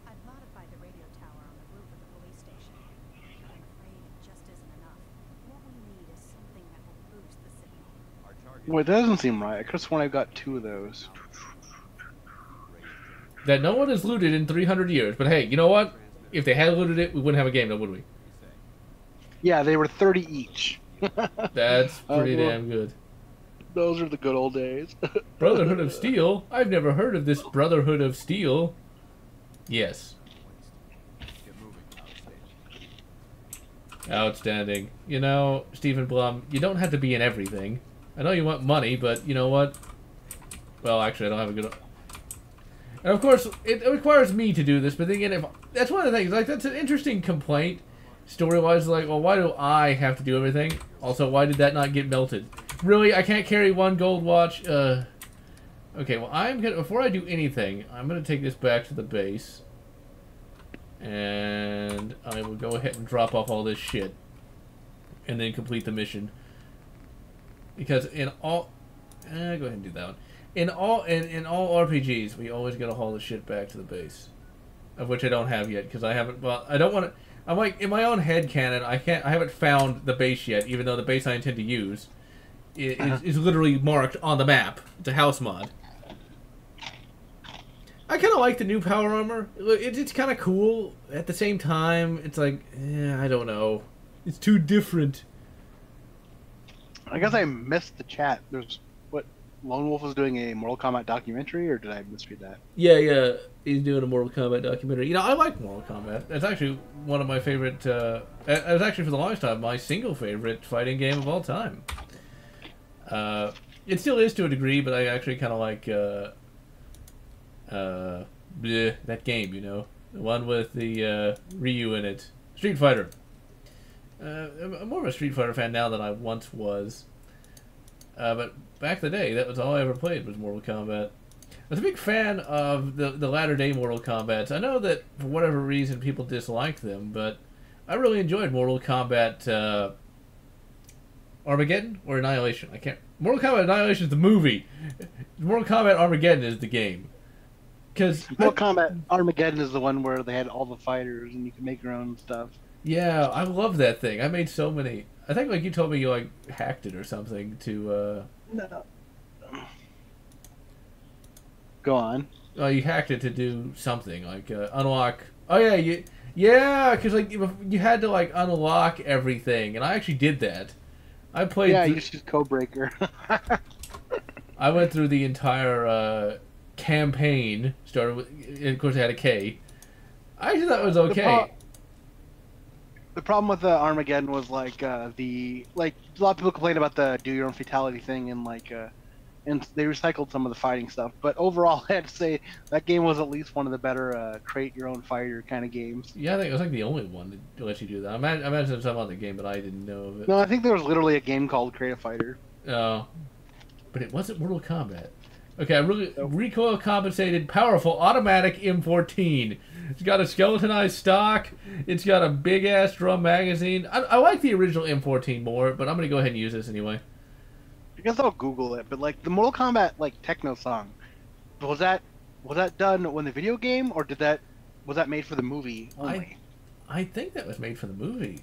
I've modified the radio tower on the roof of the police station. I'm afraid it just isn't enough. What we need is something that will boost the signal. Well, it doesn't seem right. I could have sworn I got 2 of those. That no one has looted in 300 years. But hey, you know what? If they had looted it, we wouldn't have a game, though, would we? Yeah, they were 30 each. That's pretty well, damn good. Those are the good old days. Brotherhood of Steel? I've never heard of this Brotherhood of Steel. Yes. Outstanding. You know, Stephen Blum, you don't have to be in everything. I know you want money, but you know what? Well, actually, I don't have a good... And of course, it requires me to do this, but then again, if that's one of the things, like, that's an interesting complaint, story-wise, like, well, why do I have to do everything? Also, why did that not get melted? Really, I can't carry 1 gold watch? Okay, well, I'm gonna, before I do anything, I'm gonna take this back to the base, and I will go ahead and drop off all this shit, and then complete the mission. Because in all... go ahead and do that one. In all RPGs, we always gotta haul the shit back to the base, of which I don't have yet because I haven't. Well, I don't want to. I'm like in my own head canon. I haven't found the base yet, even though the base I intend to use is literally marked on the map. It's a house mod. I kind of like the new power armor. It's kind of cool. At the same time, it's like I don't know. It's too different. I guess I missed the chat. There's what Lone Wolf was doing a Mortal Kombat documentary, or did I misread that? Yeah, he's doing a Mortal Kombat documentary. You know, I like Mortal Kombat. It's actually one of my favorite. It was actually for the longest time my single favorite fighting game of all time. It still is to a degree, but I actually kind of like that game. You know, the one with the Ryu in it, Street Fighter. I'm more of a Street Fighter fan now than I once was. But back in the day, that was all I ever played was Mortal Kombat. I was a big fan of the latter-day Mortal Kombats. I know that, for whatever reason, people dislike them, but I really enjoyed Mortal Kombat Armageddon or Annihilation. I can't... Mortal Kombat Annihilation is the movie. Mortal Kombat Armageddon is the game. Mortal Kombat Armageddon is the one where they had all the fighters and you can make your own stuff. Yeah, I love that thing. I made so many. I think, like, you told me you, like, hacked it or something to, No. Go on. Oh, you hacked it to do something, like, unlock... Oh, yeah, yeah, because, like, you had to, like, unlock everything, and I actually did that. I played... Yeah, you just use Codebreaker. I went through the entire, campaign, started with... Of course, it had a K. I actually thought it was okay. The problem with Armageddon was like a lot of people complain about the do your own fatality thing and and they recycled some of the fighting stuff. But overall, I had to say that game was at least one of the better create your own fighter kind of games. Yeah, I think it was like the only one to let you do that. I imagine there's some other game, but I didn't know of it. No, I think there was literally a game called Create a Fighter. Oh, but it wasn't Mortal Kombat. Okay, recoil compensated, powerful automatic M14. It's got a skeletonized stock. It's got a big ass drum magazine. I like the original M14 more, but I'm gonna go ahead and use this anyway. I guess I'll Google it. But like the Mortal Kombat techno song, was that done when the video game, or was that made for the movie only? I think that was made for the movie.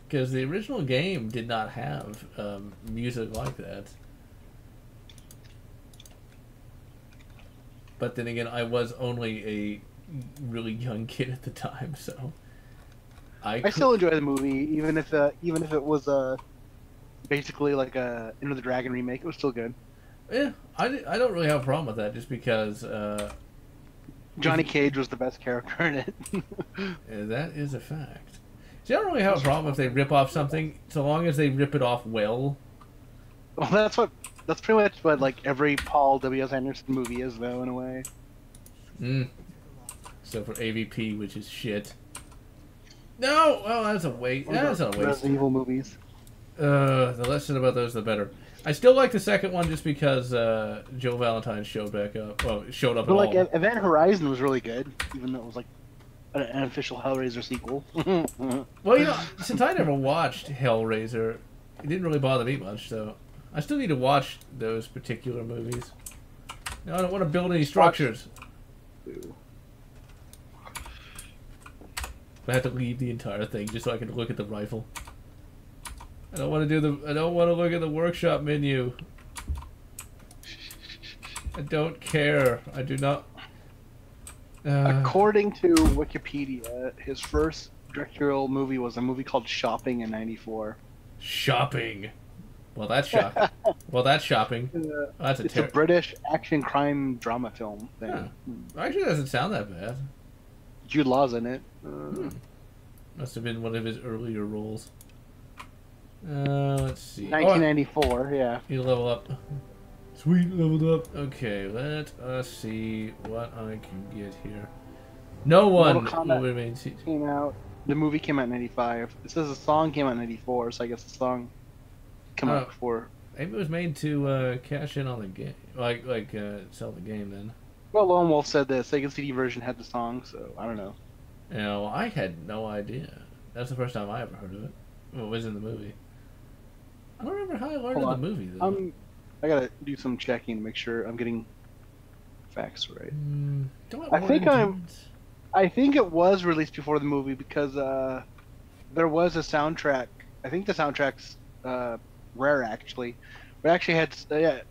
Because the original game did not have music like that. But then again, I was only a really young kid at the time, so I still enjoy the movie, even if it was basically like a Enter the Dragon remake. It was still good. Yeah, I don't really have a problem with that, just because Johnny Cage was the best character in it. Yeah, that is a fact. See, I don't really have a problem if they rip off something, so long as they rip it off well. Well, that's pretty much what like every Paul W.S. Anderson movie is, though, in a way. except for AVP, which is shit. No! Well, that's a waste. That's not a waste. Resident Evil movies. The less said about those, the better. I still like the second one just because Joe Valentine showed back up. Well, showed up But at like all. Event Horizon was really good, even though it was like an official Hellraiser sequel. Well, you know, since I never watched Hellraiser, it didn't really bother me much, so I still need to watch those particular movies. No, I don't want to build any structures. I have to leave the entire thing just so I can look at the rifle. I don't want to do the. I don't want to look at the workshop menu. I don't care. I do not. According to Wikipedia, his first directorial movie was a movie called Shopping in '94. Shopping. Well, that's shocking. Well, that's shopping. That's It's a British action crime drama film thing. Huh. Actually, it doesn't sound that bad. Jude Law's in it. Must have been one of his earlier roles. Let's see. 1994, yeah. You level up. Sweet, leveled up. Okay, let us see what I can get here. No one Mortal Kombat will remain seated. came out. The movie came out in '95. It says the song came out in '94, so I guess the song came out before. Maybe it was made to cash in on the game, like sell the game then. Well, Lone Wolf said the Sega CD version had the song, so I don't know. You know, I had no idea. That's the first time I ever heard of it. Well, it was in the movie. I don't remember how I learned of the movie though. I gotta do some checking to make sure I'm getting facts right. I think it was released before the movie because there was a soundtrack. I think the soundtrack's rare actually. We actually had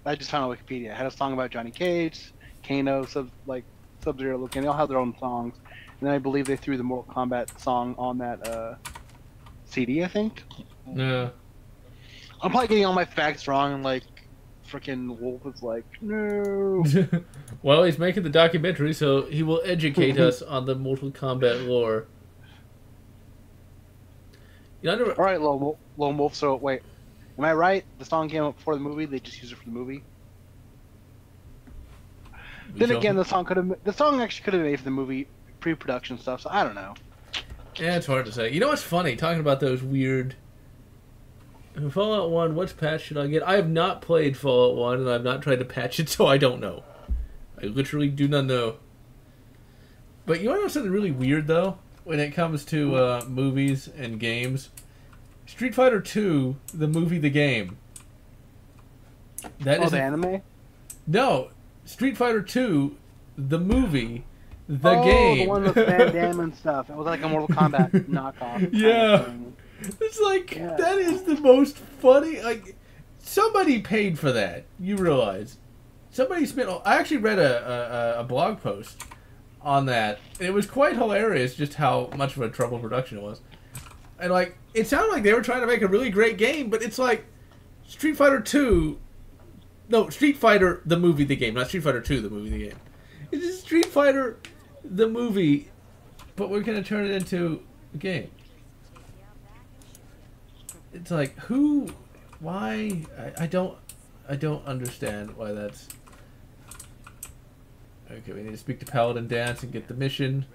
I just found on Wikipedia. It had a song about Johnny Cage, Kano, Sub-Zero, looking. They all have their own songs, and then I believe they threw the Mortal Kombat song on that CD. I think. Yeah. I'm probably getting all my facts wrong, and like freaking Wolf is like, no. Well, he's making the documentary, so he will educate us on the Mortal Kombat lore. You know, all right, Lone Wolf. So wait, am I right? The song came out before the movie. They just used it for the movie. Then again, the song actually could have been made for the movie pre-production stuff. So I don't know. Yeah, it's hard to say. You know what's funny? Talking about those weird. Fallout 1, which patch should I get? I have not played Fallout 1, and I've not tried to patch it, so I don't know. I literally do not know. But you want to know something really weird, though? When it comes to movies and games? Street Fighter 2, the movie, the game. That is the anime? No. Street Fighter 2, the movie, the game. The one with Van Damme and stuff. It was like a Mortal Kombat knockoff. Yeah. It's like, that is the most funny, like, somebody paid for that, you realize. Somebody spent, I actually read a blog post on that, and it was quite hilarious just how much of a trouble production it was. And, like, it sounded like they were trying to make a really great game, but it's like, Street Fighter 2, no, Street Fighter, the movie, the game, not Street Fighter 2, the movie, the game. It's just Street Fighter, the movie, but we're going to turn it into a game. It's like, who, why, I don't understand why that's... Okay, we need to speak to Paladin Dance and get the mission.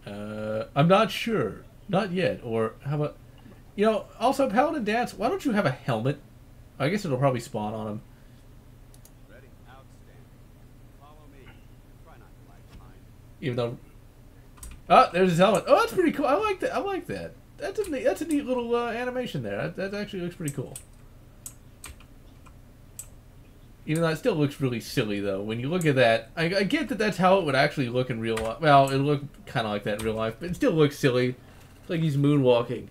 I'm not sure. Not yet. Or how about... You know, also, Paladin Dance, why don't you have a helmet? I guess it'll probably spawn on him. Ready? Outstanding. Follow me. Try not to lag behind. Even though... Oh, there's his helmet. Oh, that's pretty cool. I like that. I like that. That's a neat little animation there. That actually looks pretty cool. Even though it still looks really silly, though. When you look at that, I get that that's how it would actually look in real life. Well, it looked kind of like that in real life, but it still looks silly. It's like he's moonwalking.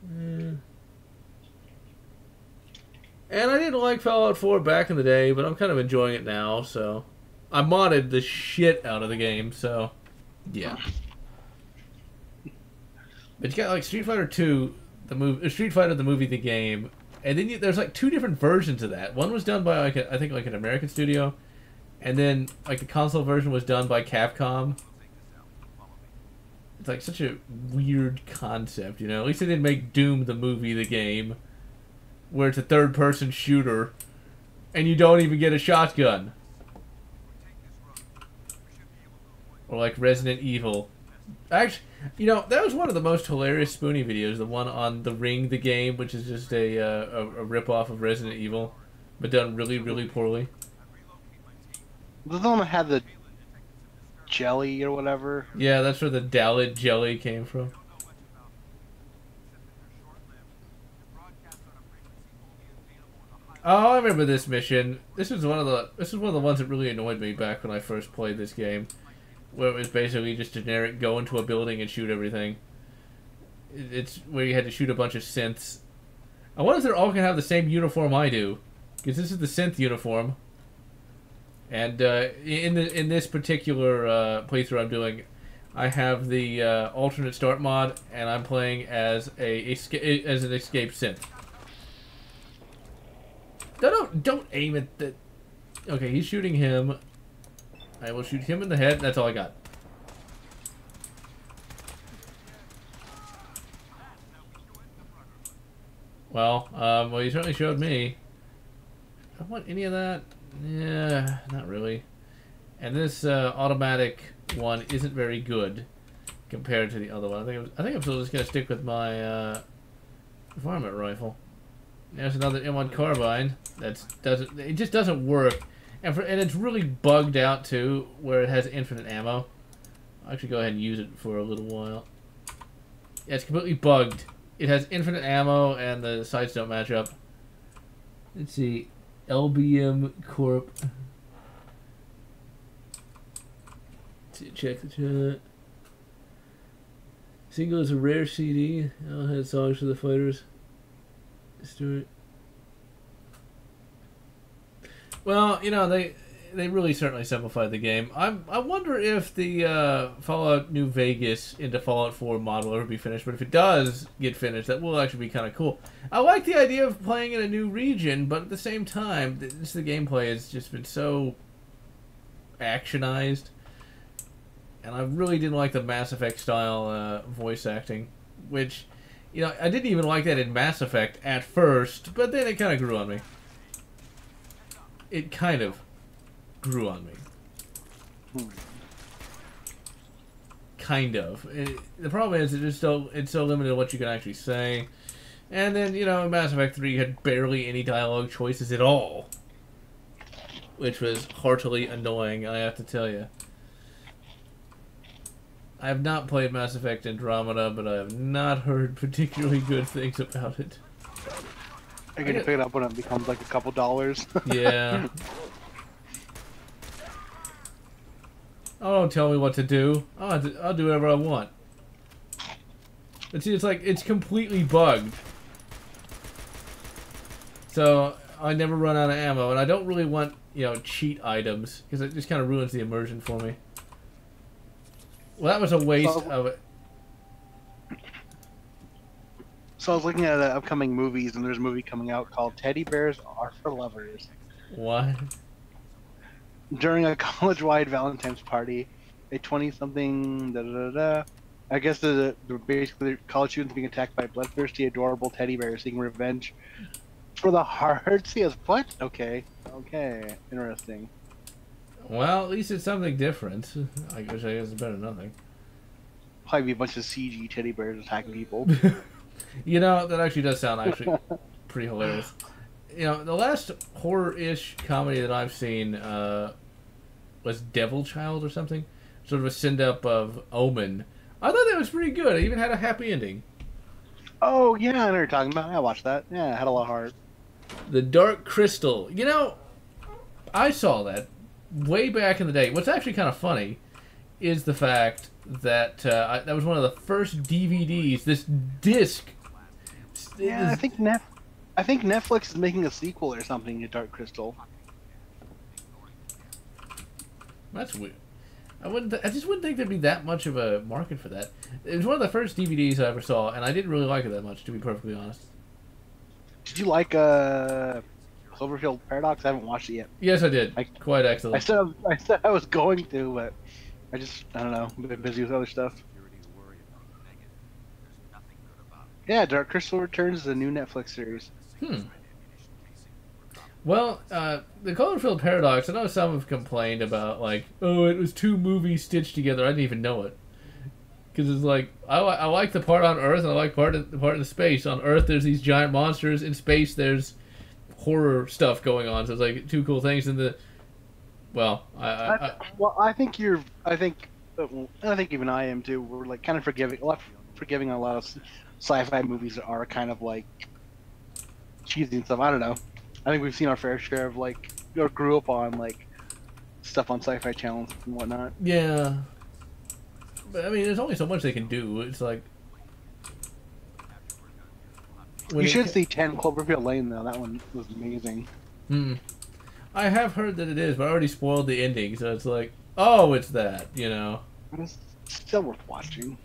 And I didn't like Fallout 4 back in the day, but I'm kind of enjoying it now, so... I modded the shit out of the game, so... Yeah. But you got, like, Street Fighter 2, the movie... Street Fighter, the movie, the game... And then there's like two different versions of that. One was done by like I think like an American studio, and then like the console version was done by Capcom. It's like such a weird concept, you know. At least they didn't make Doom the movie the game, where it's a third-person shooter, and you don't even get a shotgun. or like Resident Evil. Actually, you know, that was one of the most hilarious Spoonie videos. The one on The Ring, the game, which is just a rip-off of Resident Evil, but done really, really poorly. The one that had the jelly or whatever. Yeah, that's where the Dalid jelly came from. Oh, I remember this mission. This was one of the ones that really annoyed me back when I first played this game, where it was basically just generic go into a building and shoot everything. It's where you had to shoot a bunch of synths. I wonder if they're all gonna have the same uniform I do, because this is the synth uniform. And in this particular playthrough I'm doing, I have the alternate start mod, and I'm playing as an escape synth. Don't aim at the... Okay, he's shooting him. I will shoot him in the head. That's all I got. Well, you certainly showed me. I want any of that? Yeah, not really. And this automatic one isn't very good compared to the other one. I think I'm still just gonna stick with my varmint rifle. There's another M1 carbine it just doesn't work, and it's really bugged out too, where it has infinite ammo. I'll actually go ahead and use it for a little while. Yeah, it's completely bugged. It has infinite ammo, and the sights don't match up. Let's see, LBM Corp. Let's see, check the chat. Single is a rare CD. I'll have songs for the fighters. Let's do it. Well, you know, they really certainly simplified the game. I wonder if the Fallout New Vegas into Fallout 4 mod will ever be finished, but if it does get finished, that will actually be kind of cool. I like the idea of playing in a new region, but at the same time, the gameplay has just been so actionized, and I really didn't like the Mass Effect style voice acting, which, you know, I didn't even like that in Mass Effect at first, but then it kind of grew on me. It kind of grew on me. Kind of. The problem is it's so limited what you can actually say. And then, you know, in Mass Effect 3 you had barely any dialogue choices at all, which was heartily annoying, I have to tell you. I have not played Mass Effect Andromeda, but I have not heard particularly good things about it. You're gonna pick it up when it becomes like a couple dollars. Yeah. Oh, don't tell me what to do. I'll do whatever I want. But see, it's completely bugged. So I never run out of ammo, and I don't really want, you know, cheat items, because it just kind of ruins the immersion for me. Well, that was a waste of it. So I was looking at upcoming movies, and there's a movie coming out called Teddy Bears Are for Lovers. What? During a college-wide Valentine's party, a 20-something I guess the basically college students being attacked by bloodthirsty, adorable teddy bears seeking revenge for the hearts. He has what? Okay, interesting. Well, at least it's something different. I guess it's better than nothing. Probably be a bunch of CG teddy bears attacking people. You know, that actually does sound pretty hilarious. You know, the last horror-ish comedy that I've seen was Devil Child or something. Sort of a send-up of Omen. I thought that was pretty good. It even had a happy ending. Oh, yeah, I know what you're talking about. I watched that. Yeah, it had a lot of heart. The Dark Crystal. You know, I saw that way back in the day. What's actually kind of funny is the fact that that was one of the first DVDs, this disc. Yeah, I think Netflix is making a sequel or something to Dark Crystal. That's weird. I just wouldn't think there'd be that much of a market for that. It was one of the first DVDs I ever saw, and I didn't really like it that much, to be perfectly honest. Did you like Cloverfield Paradox? I haven't watched it yet. Yes, I did. Quite excellent. I said I was going to, but I don't know. I've been busy with other stuff. Yeah, Dark Crystal Returns is a new Netflix series. Well, the Cloverfield paradox. I know some have complained about like, oh, it was two movies stitched together. I didn't even know it because it's like I like the part on Earth and I like the part in the space. On Earth, there's these giant monsters. In space, there's horror stuff going on. So it's like two cool things. In the well, I think even I am too. We're like kind of forgiving a lot of sci-fi movies that are kind of like cheesy and stuff. I don't know. I think we've seen our fair share of like, or grew up on like stuff on sci-fi channels and whatnot. yeah. But I mean, there's only so much they can do. It's like You should see 10 Cloverfield Lane though. That one was amazing. I have heard that it is, but I already spoiled the ending, so it's like, oh, it's that, you know. It's still worth watching.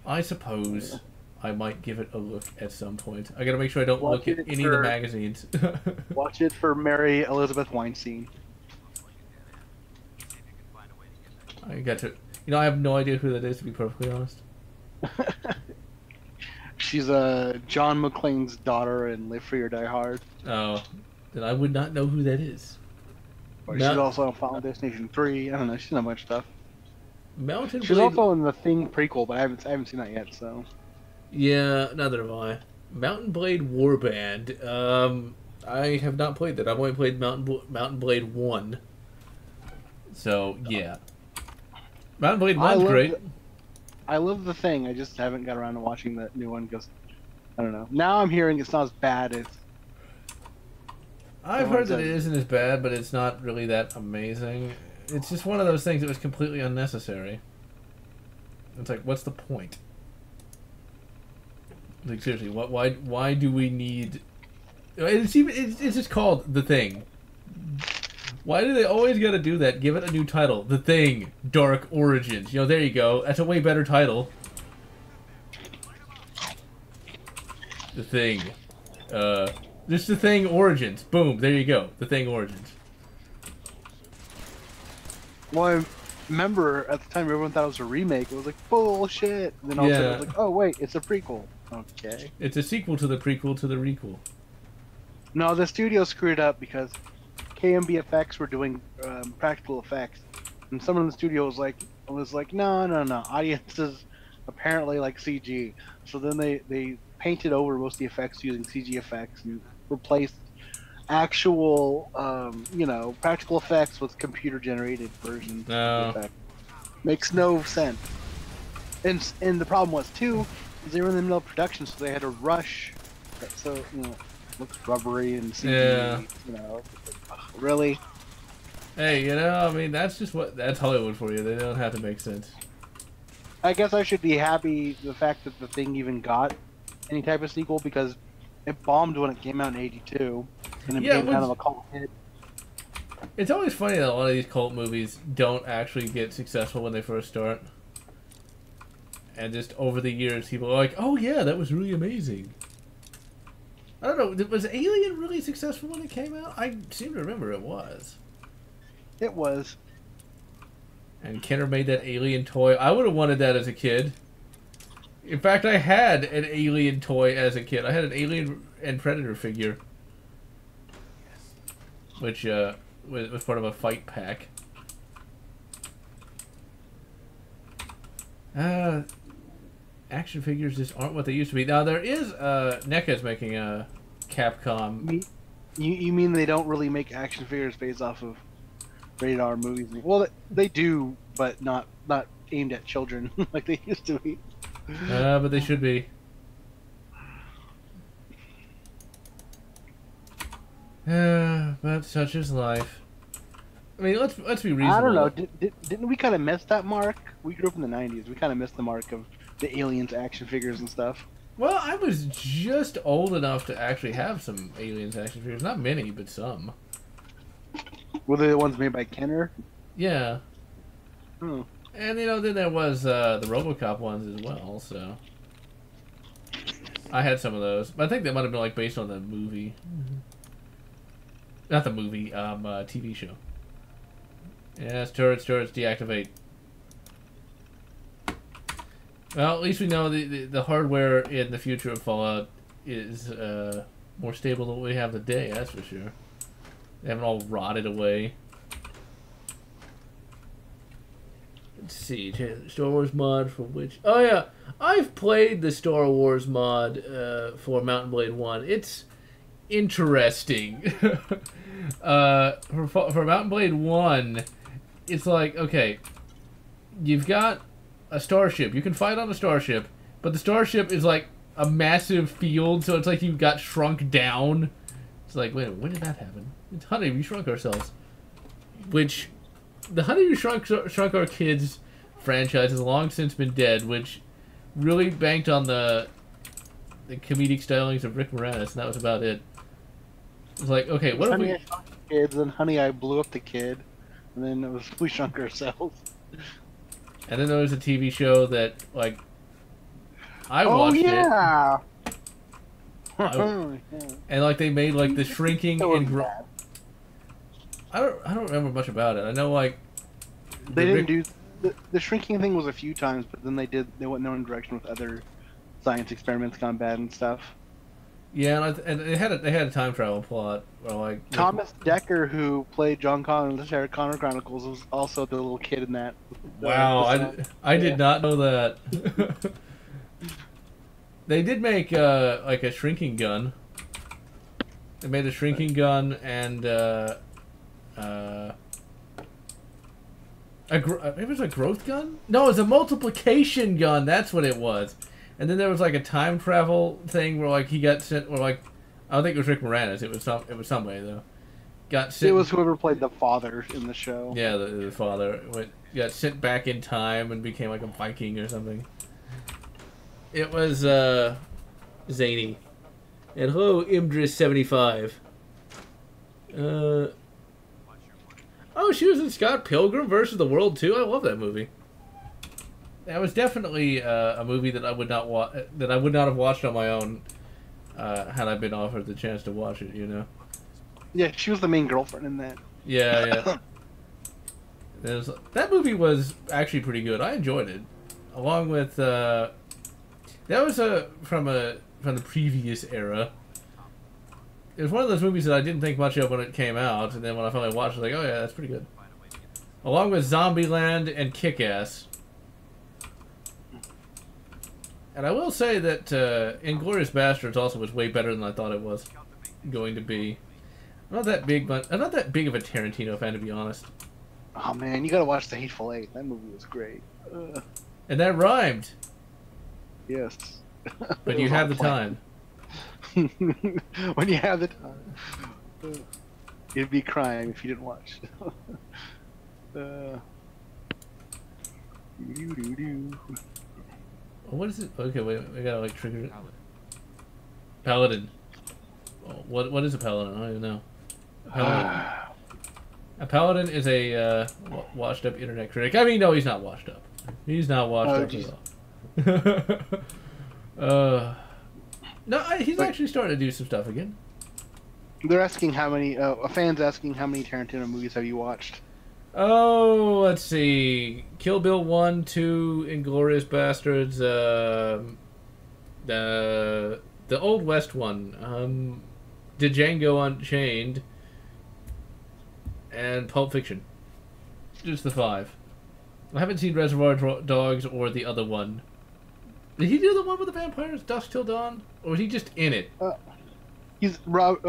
I suppose I might give it a look at some point. I gotta make sure I don't Watch look at it any of the for- magazines. Watch it for Mary Elizabeth Weinstein. I got to, you know, I have no idea who that is, to be perfectly honest. She's John McClane's daughter in Live Free or Die Hard. Oh, then I would not know who that is. Or No. she's also in Final Destination 3. I don't know. She's in a bunch of stuff. Mountain She's Blade. also in the Thing prequel, but I haven't seen that yet. So Yeah, neither have I. Mountain Blade Warband. I have not played that. I've only played Mountain Blade 1. So, yeah. Mountain Blade 1's great. I love the Thing. I just haven't got around to watching the new one because I don't know. Now I'm hearing it's not as bad as. I've heard that it isn't as bad, but it's not really that amazing. It's just one of those things that was completely unnecessary. It's like, what's the point? Like, seriously, why do we need... It's just called The Thing. Why do they always gotta do that? Give it a new title. The Thing. Dark Origins. You know, there you go. That's a way better title. The Thing. Just The Thing Origins. Boom. There you go. The Thing Origins. Well, I remember at the time everyone thought it was a remake. It was like bullshit. And then all of a sudden it was like, oh wait, it's a prequel. Okay. It's a sequel to the prequel to the requel. No, the studio screwed up because KMBFX were doing practical effects, and someone in the studio was like, no, audiences apparently like CG. So then they painted over most of the effects using CG effects and replaced actual practical effects with computer generated versions. No. Of the effect. Makes no sense. And the problem was too is they were in the middle of production, so they had to rush. So it looks rubbery and CG. Yeah. Really. Hey, I mean, that's Hollywood for you. They don't have to make sense. I guess I should be happy the fact that the Thing even got any type of sequel because it bombed when it came out in '82, and it became kind of a cult hit. It's always funny that a lot of these cult movies don't actually get successful when they first start. And just over the years, people are like, oh yeah, that was really amazing. I don't know, was Alien really successful when it came out? I seem to remember it was. It was. And Kenner made that Alien toy. I would have wanted that as a kid. In fact, I had an Alien toy as a kid. I had an Alien and Predator figure. Which was part of a fight pack. Action figures just aren't what they used to be. Now there is NECA's making a Capcom. You mean they don't really make action figures based off of rated R movies? Well, they do, but not aimed at children like they used to be. But they should be. But such is life. I mean, let's be reasonable. I don't know. Didn't we kind of miss that mark? We grew up in the '90s. We kind of missed the mark of the Aliens action figures and stuff. Well, I was just old enough to actually have some Aliens action figures. Not many, but some. Were they the ones made by Kenner? Yeah. Hmm. And, then there was the RoboCop ones as well, so... I had some of those. But I think they might have been, based on the movie. Not the movie, TV show. Yes, turrets, deactivate. Well, at least we know the hardware in the future of Fallout is more stable than what we have today, that's for sure. They haven't all rotted away. Let's see, Star Wars mod for which... Oh yeah, I've played the Star Wars mod for Mount & Blade 1. It's interesting. For Mount & Blade 1, it's like, okay, you've got a starship. You can fight on a starship, but the starship is like a massive field, so it's like you got shrunk down. It's like, wait, when did that happen? It's Honey, we shrunk ourselves. Which, the Honey, we shrunk our kids franchise has long since been dead, which really banked on the comedic stylings of Rick Moranis, and that was about it. It's like, okay, what if we... I shrunk the kids, and Honey, I blew up the kid, and then it was We Shrunk Ourselves. And then there was a TV show that, like, I oh, watched yeah! And, like, they made, like, the shrinking That was and... bad. I don't remember much about it. I know, like... They didn't do... The shrinking thing was a few times, but then they went in their own direction with other science experiments gone bad and stuff. Yeah, and they had a time travel plot where, like... Thomas Dekker, who played John Connor in the Sarah Connor Chronicles, was also the little kid in that. Wow, I did not know that. They did make, like, a shrinking gun. They made a shrinking gun and, it was a growth gun? No, it was a multiplication gun. That's what it was. And then there was like a time travel thing where like he got sent, or like I don't think it was Rick Moranis. It was somebody though. Got sent. It was whoever played the father in the show. Yeah, the father got sent back in time and became like a Viking or something. It was zany. And hello, Imdris75. Oh, she was in Scott Pilgrim versus the World too. I love that movie. That was definitely a movie that I would not have watched on my own had I been offered the chance to watch it. You know. Yeah, she was the main girlfriend in that. Yeah. That movie was actually pretty good. I enjoyed it, along with that was from the previous era. It was one of those movies that I didn't think much of when it came out, and then when I finally watched it, I was like, oh yeah, that's pretty good. Along with Zombieland and Kick-Ass. And I will say that Inglourious Basterds also was way better than I thought it was going to be. I'm not that big of a Tarantino fan, to be honest. Oh man, you gotta watch The Hateful Eight. That movie was great. And that rhymed. Yes. But you have the time. When you have the time. It'd be crime if you didn't watch. What is it? Okay, wait, I gotta like trigger it. Paladin. What is a paladin? I don't even know. A paladin is a washed up internet critic. I mean, no, he's not washed up. He's not washed up at all. No, he's actually starting to do some stuff again. They're asking how many. A fan's asking how many Tarantino movies have you watched? Oh, let's see. Kill Bill 1, 2, Inglourious Bastards, the Old West one, Django Unchained, and Pulp Fiction. Just the 5. I haven't seen Reservoir Dogs or the other one. Did he do the one with the vampires, Dusk Till Dawn? Or was he just in it? He wrote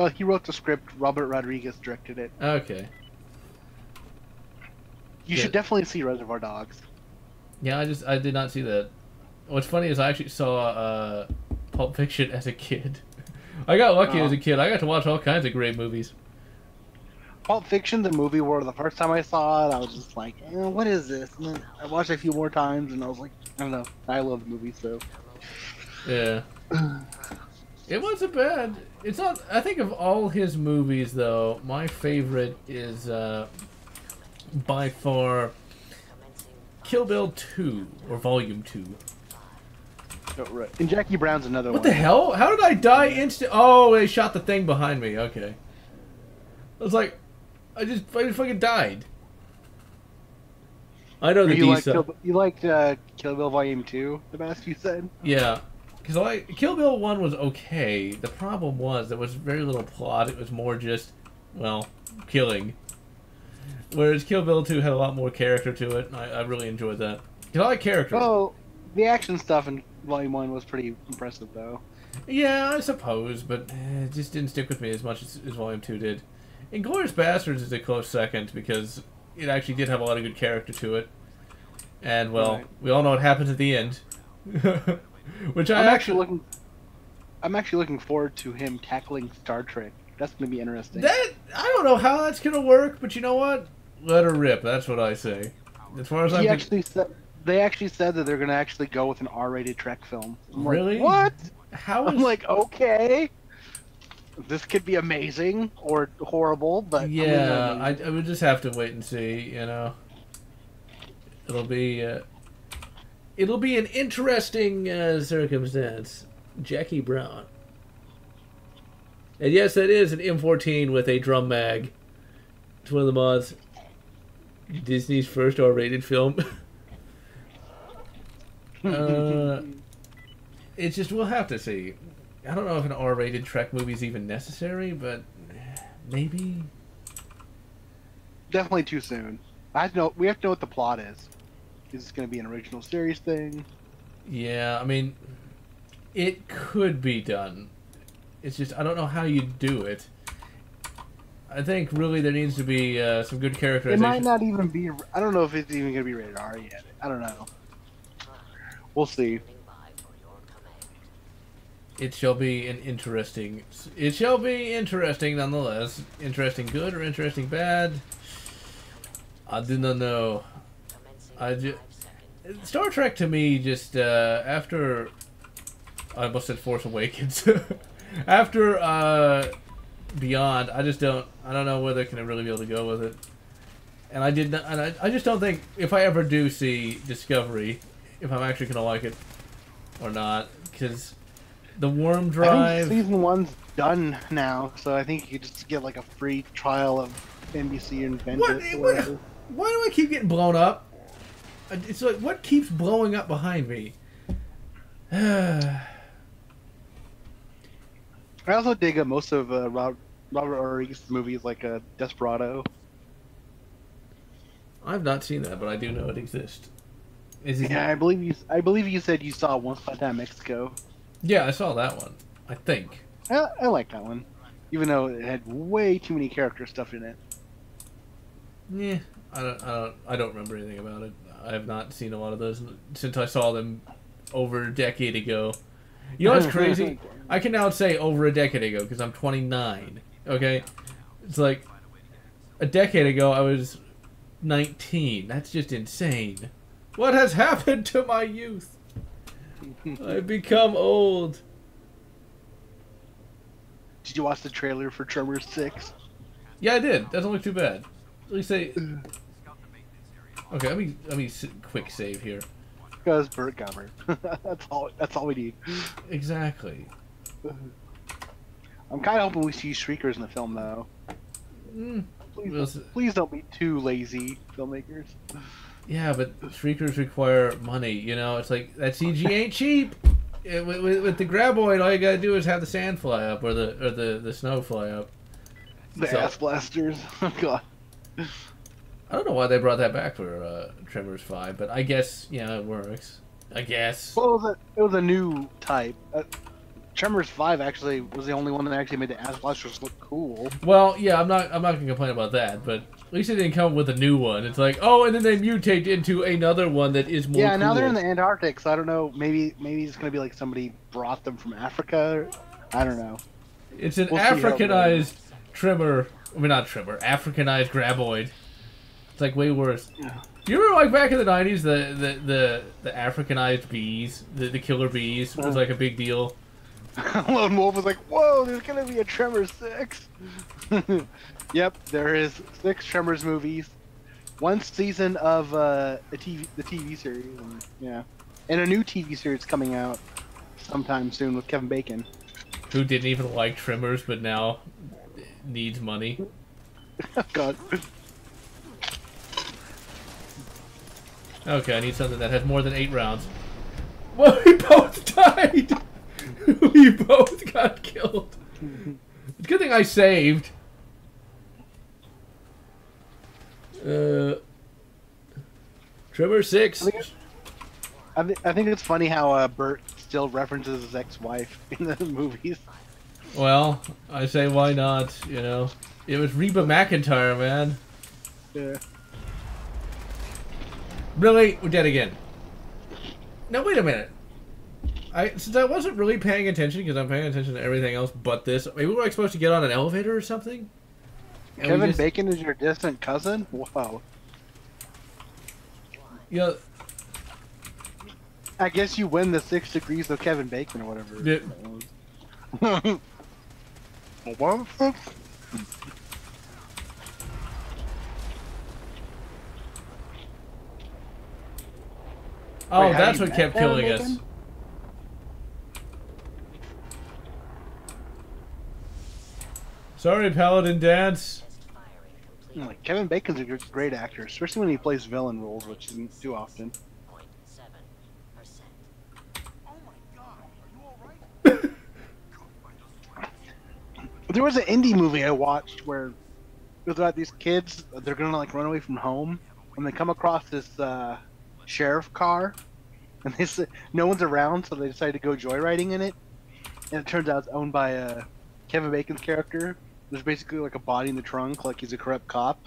the script. Robert Rodriguez directed it. Okay. You should definitely see Reservoir Dogs. Yeah, I did not see that. What's funny is I actually saw Pulp Fiction as a kid. I got lucky as a kid. I got to watch all kinds of great movies. Pulp Fiction, the movie where the first time I saw it, I was just like, what is this? And then I watched it a few more times, and I was like, I don't know. I love the movie, so. Yeah. It wasn't bad. It's not. I think of all his movies, though, my favorite is by far Kill Bill 2 or Volume 2. Oh, right. And Jackie Brown's another one. What the hell? How did I die instant? Oh, they shot the thing behind me. Okay. I was like, I just fucking died. I know the you liked Kill Bill Volume 2, the best you said? Yeah. Because like Kill Bill 1 was okay. The problem was there was very little plot. It was more just, well, killing. Whereas Kill Bill 2 had a lot more character to it, and I really enjoyed that. Because I like character. Oh, the action stuff in Volume 1 was pretty impressive, though. Yeah, I suppose, but it just didn't stick with me as much as Volume 2 did. Inglourious Basterds is a close second because it actually did have a lot of good character to it. And, well, right. we all know what happens at the end. Which I'm actually looking forward to him tackling Star Trek. That's going to be interesting. I don't know how that's going to work, but you know what? Let her rip, that's what I say. As far as they actually said that they're going to actually go with an R-rated Trek film. I'm really? Like, what? How is... I'm like, okay. This could be amazing or horrible, but... Yeah, I would just have to wait and see, you know. It'll be an interesting circumstance. Jackie Brown. And yes, that is an M14 with a drum mag. It's one of the mods. Disney's first R-rated film. It's just, we'll have to see. I don't know if an R-rated Trek movie is even necessary, but maybe. Definitely too soon. We have to know what the plot is. Is this going to be an original series thing? Yeah, I mean, it could be done. It's just, I don't know how you do it. I think really there needs to be some good characterization. It might not even be. I don't know if it's even going to be rated R yet. I don't know. We'll see. It shall be an interesting. It shall be interesting nonetheless. Interesting good or interesting bad? I do not know. Star Trek to me just after I almost said Force Awakens. After Beyond, I don't know whether I can really be able to go with it. And I did not, and I just don't think if I ever do see Discovery, if I'm actually gonna like it or not, because the warm drive. I think season 1's done now, so I think you could just get like a free trial of NBC and Vengeance. Why do I keep getting blown up? It's like, what keeps blowing up behind me? I also dig most of Robert Rodriguez's movies, like Desperado. I've not seen that, but I do know it exists. Yeah, I believe you said you saw Once Upon a Time in Mexico. Yeah, I saw that one. I think. I like that one, even though it had way too many character stuff in it. Yeah, I don't remember anything about it. I have not seen a lot of those since I saw them over a decade ago. You know what's crazy? I can now say over a decade ago because I'm 29. Okay, it's like a decade ago I was 19. That's just insane. What has happened to my youth? I've become old. Did you watch the trailer for Tremors 6? Yeah, I did. Doesn't look too bad. At least they. Okay, let me quick save here. Because Burt Gummer. That's all we need. Exactly. I'm kind of hoping we see Shriekers in the film, though. Please don't be too lazy, filmmakers. Yeah, but Shriekers require money. You know, it's like that CG ain't cheap. With the graboid, all you gotta do is have the sand fly up or the snow fly up. The ass blasters. Oh god. I don't know why they brought that back for Tremors 5, but I guess it works. I guess. Well, it was a new type. Tremors 5 actually was the only one that actually made the ass blasters look cool. Well, yeah, I'm not gonna complain about that, but at least they didn't come with a new one. It's like, oh, and then they mutate into another one that is more. Yeah, cool. Now they're in the Antarctic, so I don't know. Maybe it's gonna be like somebody brought them from Africa. I don't know. It's an Africanized Tremor. I mean, not Tremor. Africanized graboid. It's like way worse. Yeah. Do you remember, like, back in the 90s, the Africanized bees, the killer bees, was like a big deal? Lone Wolf was like, whoa, there's gonna be a Tremors 6. Yep, there is 6 Tremors movies, 1 season of the TV series, and a new TV series coming out sometime soon with Kevin Bacon. Who didn't even like Tremors, but now needs money. Oh god. Okay, I need something that has more than 8 rounds. Well, we both died! We both got killed. It's a good thing I saved. Trevor 6. I think it's funny how Bert still references his ex-wife in the movies. Well, I say why not, you know. It was Reba McEntire, man. Yeah. Really? We're dead again. Now, wait a minute. Since I wasn't really paying attention, because I'm paying attention to everything else but this, maybe we were supposed to get on an elevator or something? And Kevin Bacon is your distant cousin? Wow. You know, I guess you win the 6 degrees of Kevin Bacon or whatever. Yeah. What? oh, Wait, how that's you what met kept Kevin killing us. Bacon? Sorry, Paladin Dance. Like, Kevin Bacon's a great actor, especially when he plays villain roles, which isn't too often. There was an indie movie I watched where it was about these kids. They're gonna like run away from home, and they come across this sheriff car, and they say no one's around, so they decide to go joyriding in it. And it turns out it's owned by Kevin Bacon's character. There's basically like a body in the trunk, like he's a corrupt cop.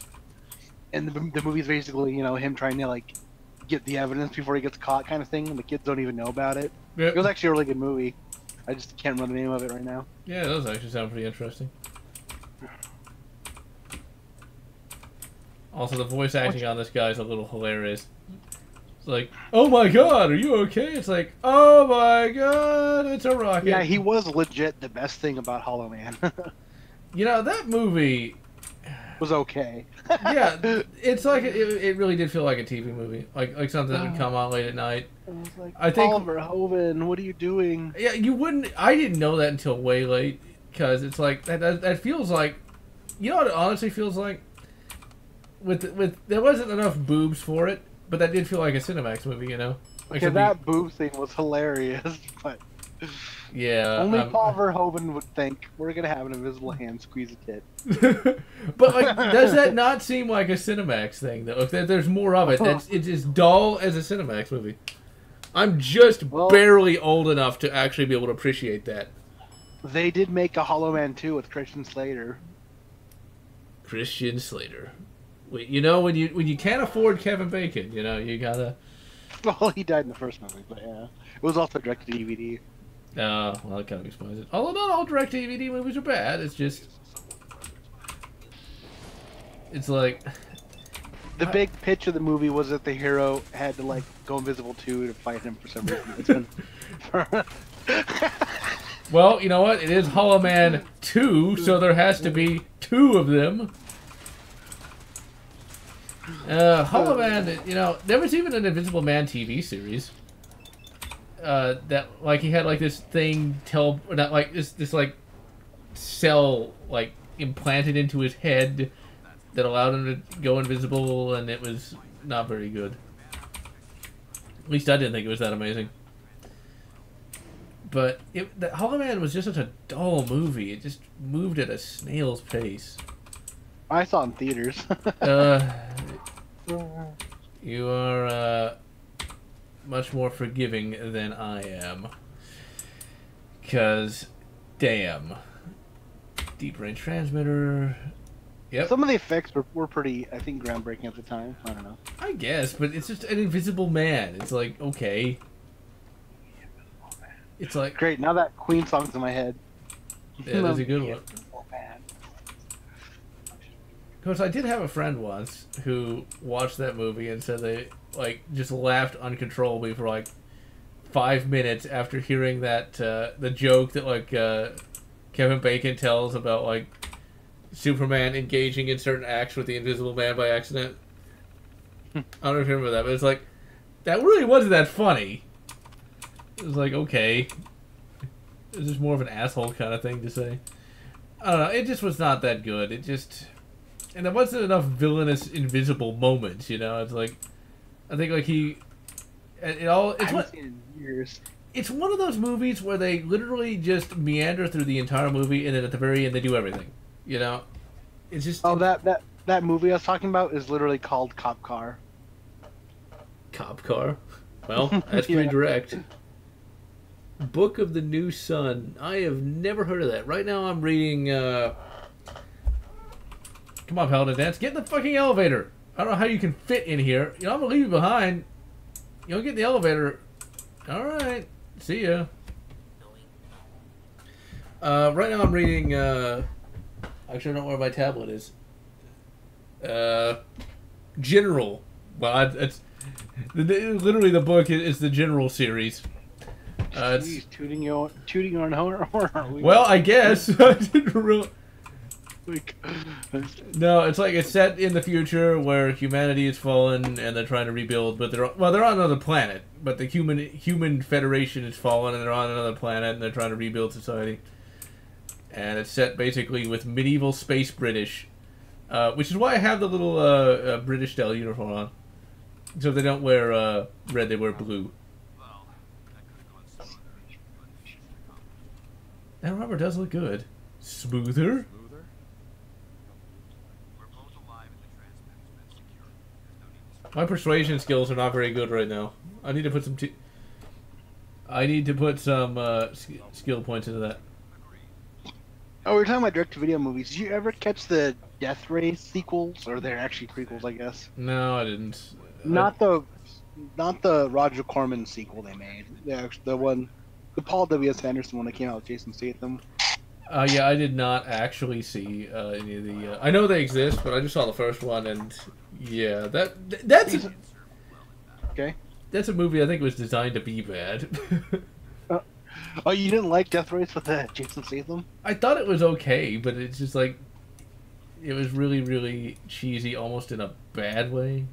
And the movie's basically, you know, him trying to like get the evidence before he gets caught, kind of thing. And the kids don't even know about it. Yep. It was actually a really good movie. I just can't remember the name of it right now. Yeah, those actually sound pretty interesting. Also, the voice acting on this guy is a little hilarious. It's like, oh my god, are you okay? It's like, oh my god, it's a rocket. Yeah, he was legit the best thing about Hollow Man. You know, that movie... was okay. Yeah, it's like, it really did feel like a TV movie. Like something that would come on late at night. I was like, I think- Oliver Hoven, what are you doing? Yeah, you wouldn't... I didn't know that until way late. Because it's like, that feels like... You know what it honestly feels like? There wasn't enough boobs for it, but that did feel like a Cinemax movie, you know? Like Okay, that boob scene was hilarious, but yeah. only Paul Verhoeven would think we're gonna have an invisible hand squeeze a tit. But like, does that not seem like a Cinemax thing though? If there's more of it, it's as dull as a Cinemax movie. I'm just barely old enough to actually be able to appreciate that. They did make a Hollow Man 2 with Christian Slater. Christian Slater. Wait, you know, when you can't afford Kevin Bacon, you know, you gotta. Well, he died in the first movie, but yeah, it was also direct to DVD. Well, that kind of explains it. Although not all direct DVD movies are bad. It's just, it's like The big pitch of the movie was that the hero had to like go invisible too to fight him for some reason. It's been well, you know what? It is Hollow Man 2, so there has to be 2 of them. Hollow Man, you know, there was even an Invisible Man TV series. That, like, he had, like, this thing, not, like, this, like, cell, like, implanted into his head that allowed him to go invisible, and it was not very good. At least I didn't think it was that amazing. But the Hollow Man was just such a dull movie. It just moved at a snail's pace. I saw it in theaters. You are much more forgiving than I am. 'Cause, damn. Deep range transmitter. Yep. Some of the effects were pretty, I think, groundbreaking at the time. I don't know. I guess, but it's just an invisible man. It's like, okay. It's like... Great, now that Queen song's in my head. Yeah, that's a good one. Oh, man. Of course, I did have a friend once who watched that movie and said they, like, just laughed uncontrollably for, like, 5 minutes after hearing that, the joke that, like, Kevin Bacon tells about, like, Superman engaging in certain acts with the Invisible Man by accident. I don't know if you remember that, but it's like, that really wasn't that funny. It was like, okay. It was just more of an asshole kind of thing to say. I don't know, it just was not that good. It just... And there wasn't enough villainous invisible moments, you know? It's like... I think, like, he... It's I haven't what, seen it in years. it's one of those movies where they literally just meander through the entire movie, and then at the very end they do everything. You know, it's just Oh, that movie I was talking about is literally called Cop Car. Cop Car. Well, that's Yeah. pretty direct. Book of the New Sun. I have never heard of that. Right now I'm reading. Come on, Paladin Dance, get in the fucking elevator. I don't know how you can fit in here. You know, I'm gonna leave you behind. You don't get in the elevator. All right. See ya. Right now I'm reading. Actually, I don't know where my tablet is. General. Well, it's literally the book is the General series. Jeez, tooting your own horn, are we? Well, I guess I didn't really. Like, No, it's like it's set in the future where humanity is fallen and they're trying to rebuild, but they're on another planet. But the human Federation is fallen and they're on another planet and they're trying to rebuild society. And it's set basically with medieval space British, which is why I have the little British style uniform on. So if they don't wear red, they wear blue. Well, that could have gone smoother, but mission accomplished. That rubber does look good. Smoother. Smoother? We're both alive and the transmitter's been secured. There's no need to My persuasion skills are not very good right now. I need to put some. I need to put some skill points into that. oh, we are talking about direct-to-video movies. Did you ever catch the Death Race sequels, or they're actually prequels, I guess? No, I didn't. Not the Roger Corman sequel they made. The Paul W.S. Anderson one that came out with Jason Statham. Yeah, I did not actually see any of the. I know they exist, but I just saw the first one, and yeah, that's Okay. that's a movie I think was designed to be bad. Oh, you didn't like Death Race with Jason Statham? I thought it was okay, but it's just like it was really, really cheesy, almost in a bad way.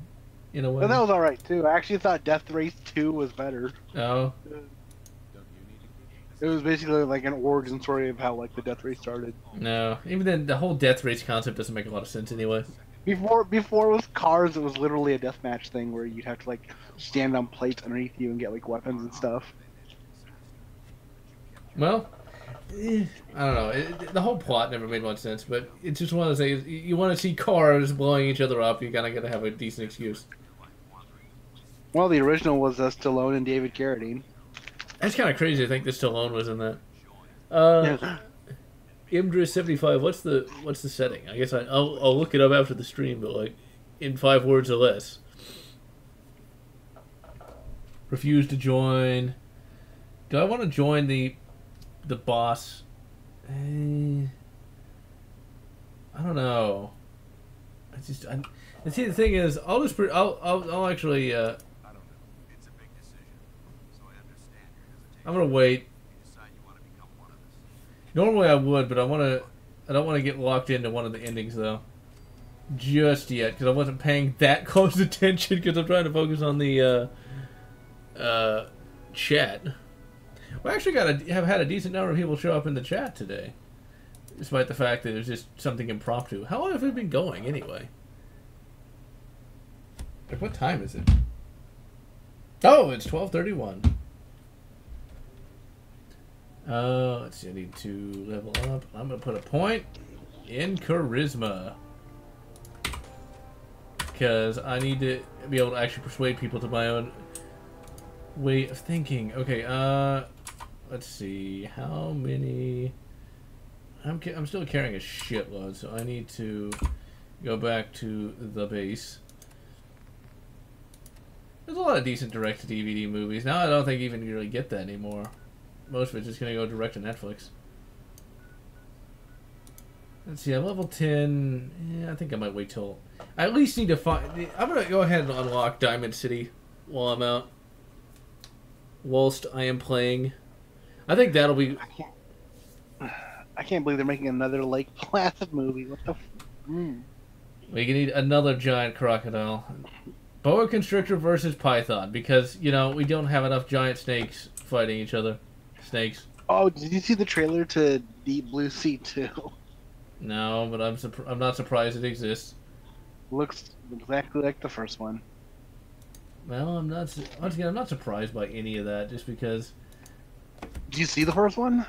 In a way. But that was alright too. I actually thought Death Race 2 was better. Oh. It was basically like an origin story of how like the Death Race started. No, even then, the whole death race concept doesn't make a lot of sense anyway. Before it was cars, it was literally a deathmatch thing where you'd have to like stand on plates underneath you and get like weapons and stuff. Well, I don't know. The whole plot never made much sense, but it's just one of those things. You want to see cars blowing each other up, you kind of got to have a decent excuse. Well, the original was Stallone and David Carradine. That's kind of crazy to think that Stallone was in that. Yeah. Imdra75, what's the setting? I guess I'll look it up after the stream, but like in 5 words or less. Refuse to join. Do I want to join the boss? I don't know. And see, the thing is, I'll actually. I don't know. It's a big decision, so I understand your hesitation. I'm gonna wait. You decide you want to become one of us. Normally I would, but I don't want to get locked into one of the endings though. Just yet, because I wasn't paying that close attention because I'm trying to focus on the chat. We actually have had a decent number of people show up in the chat today, despite the fact that it was just something impromptu. How long have we been going anyway? Like, what time is it? Oh, it's 12:31. Let's see. I need to level up. I'm gonna put a point in charisma because I need to be able to actually persuade people to my own way of thinking. Okay. Let's see. How many? I'm still carrying a shitload, so I need to go back to the base. There's a lot of decent direct-to-DVD movies. Now I don't think even you really get that anymore. Most of it's just going to go direct to Netflix. Let's see, I'm level 10. Yeah, I think I might wait till... I at least need to find... I'm going to go ahead and unlock Diamond City while I'm out. Whilst I am playing. I think that'll be... I can't believe they're making another Lake Placid movie. What the We need another giant crocodile. Boa constrictor versus python. Because, you know, we don't have enough giant snakes fighting each other. Snakes. Oh, did you see the trailer to Deep Blue Sea 2? No, but I'm not surprised it exists. Looks exactly like the first one. Well, I'm not. Once again, I'm not surprised by any of that, just because Did you see the first one?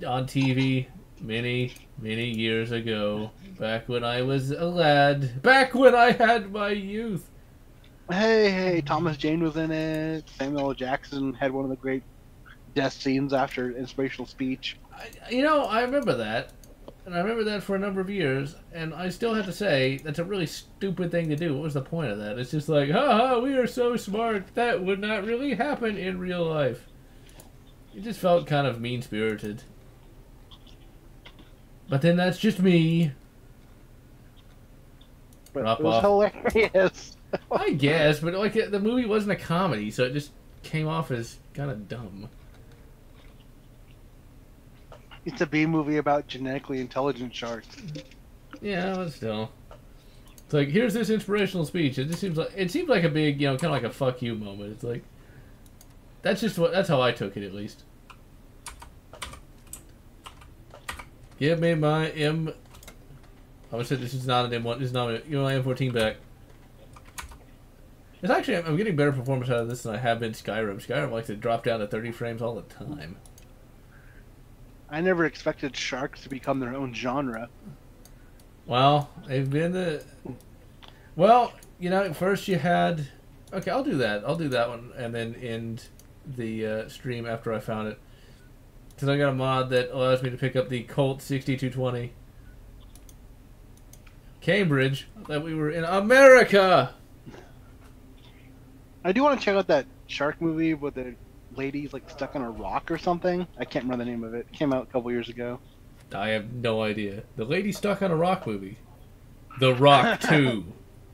On TV many years ago, back when I was a lad, back when I had my youth. Hey, Thomas Jane was in it. Samuel L. Jackson had one of the great death scenes after an inspirational speech. I remember that, and I remember that for a number of years, and I still have to say that's a really stupid thing to do. What was the point of that? It's just like, haha, we are so smart. That would not really happen in real life. It just felt kind of mean-spirited. But then that's just me. But Drop it was off. hilarious. I guess, but like the movie wasn't a comedy, so it just came off as kind of dumb. It's a B movie about genetically intelligent sharks. Yeah, but still, it's like here's this inspirational speech. It seems like a big, kind of like a fuck you moment. It's like that's how I took it at least. Give me my M. I would say this is not an M1. This is not my M14 back. It's actually, I'm getting better performance out of this than I have in Skyrim. Skyrim likes to drop down to 30 frames all the time. I never expected sharks to become their own genre. Well, they've been the... Well, first you had... Okay, I'll do that. I'll do that one and then end the stream after I found it. Because I got a mod that allows me to pick up the Colt 6220. Cambridge. I thought we were in America! I do want to check out that shark movie with the ladies like stuck on a rock or something. I can't remember the name of it. It came out a couple years ago. I have no idea. The Lady Stuck on a Rock movie. The Rock 2.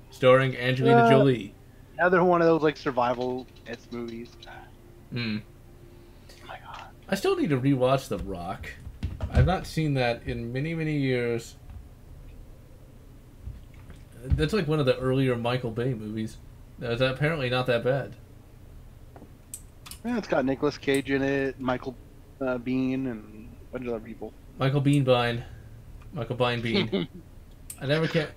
Starring Angelina Jolie. Another one of those like survival-esque movies. Hmm. Oh my god. I still need to rewatch The Rock. I've not seen that in many years. That's like one of the earlier Michael Bay movies. That's apparently not that bad. Yeah, it's got Nicolas Cage in it, Michael Bean, and a bunch of other people. Michael Bean. I never can.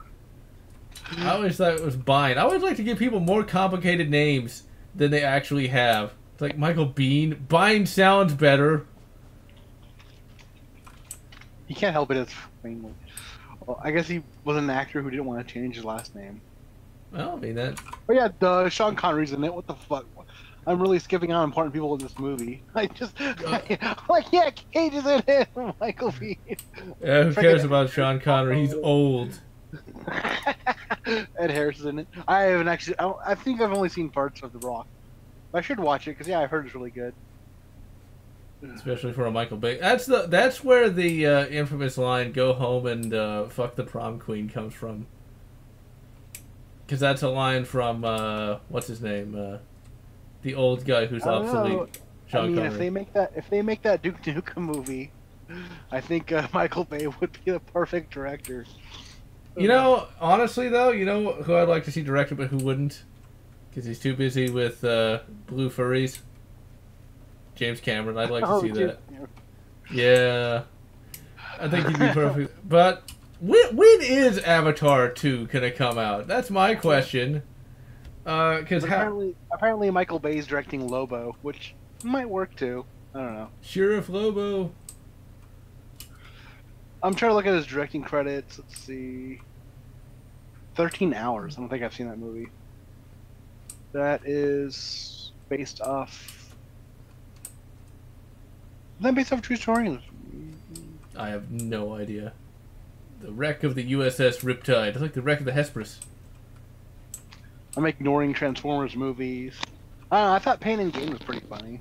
I always thought it was Bine. I always like to give people more complicated names than they actually have. It's like Michael Bean. Bine sounds better. You can't help it. It's well, I guess he was an actor who didn't want to change his last name. Well, I mean that. Oh yeah, Sean Connery's in it. What the fuck? I'm really skipping out important people in this movie. Yeah, Cage is in it. Michael Bean. Yeah, who cares about Sean Connery? He's old. Ed Harris is in it. I haven't actually. I think I've only seen parts of The Rock. I should watch it because yeah, I've heard it's really good. Especially for a Michael Bay. That's where the infamous line "Go home and fuck the prom queen" comes from. Because that's a line from what's his name, the old guy who's obsolete. Sean Connery. if they make that Duke Nukem movie, I think Michael Bay would be the perfect director. Honestly though, who I'd like to see directed, but who wouldn't, because he's too busy with blue furries. James Cameron. I'd like to see that. Yeah, I think he'd be perfect. But when is Avatar 2 gonna come out? That's my question. Because apparently Michael Bay's directing Lobo, which might work too. I don't know. Sheriff Lobo. I'm trying to look at his directing credits. Let's see. 13 Hours. I don't think I've seen that movie. That is based off. Is that based off a true story? I have no idea. The wreck of the USS Riptide. It's like the wreck of the Hesperus. I'm ignoring Transformers movies. I don't know, I thought Pain and Gain was pretty funny.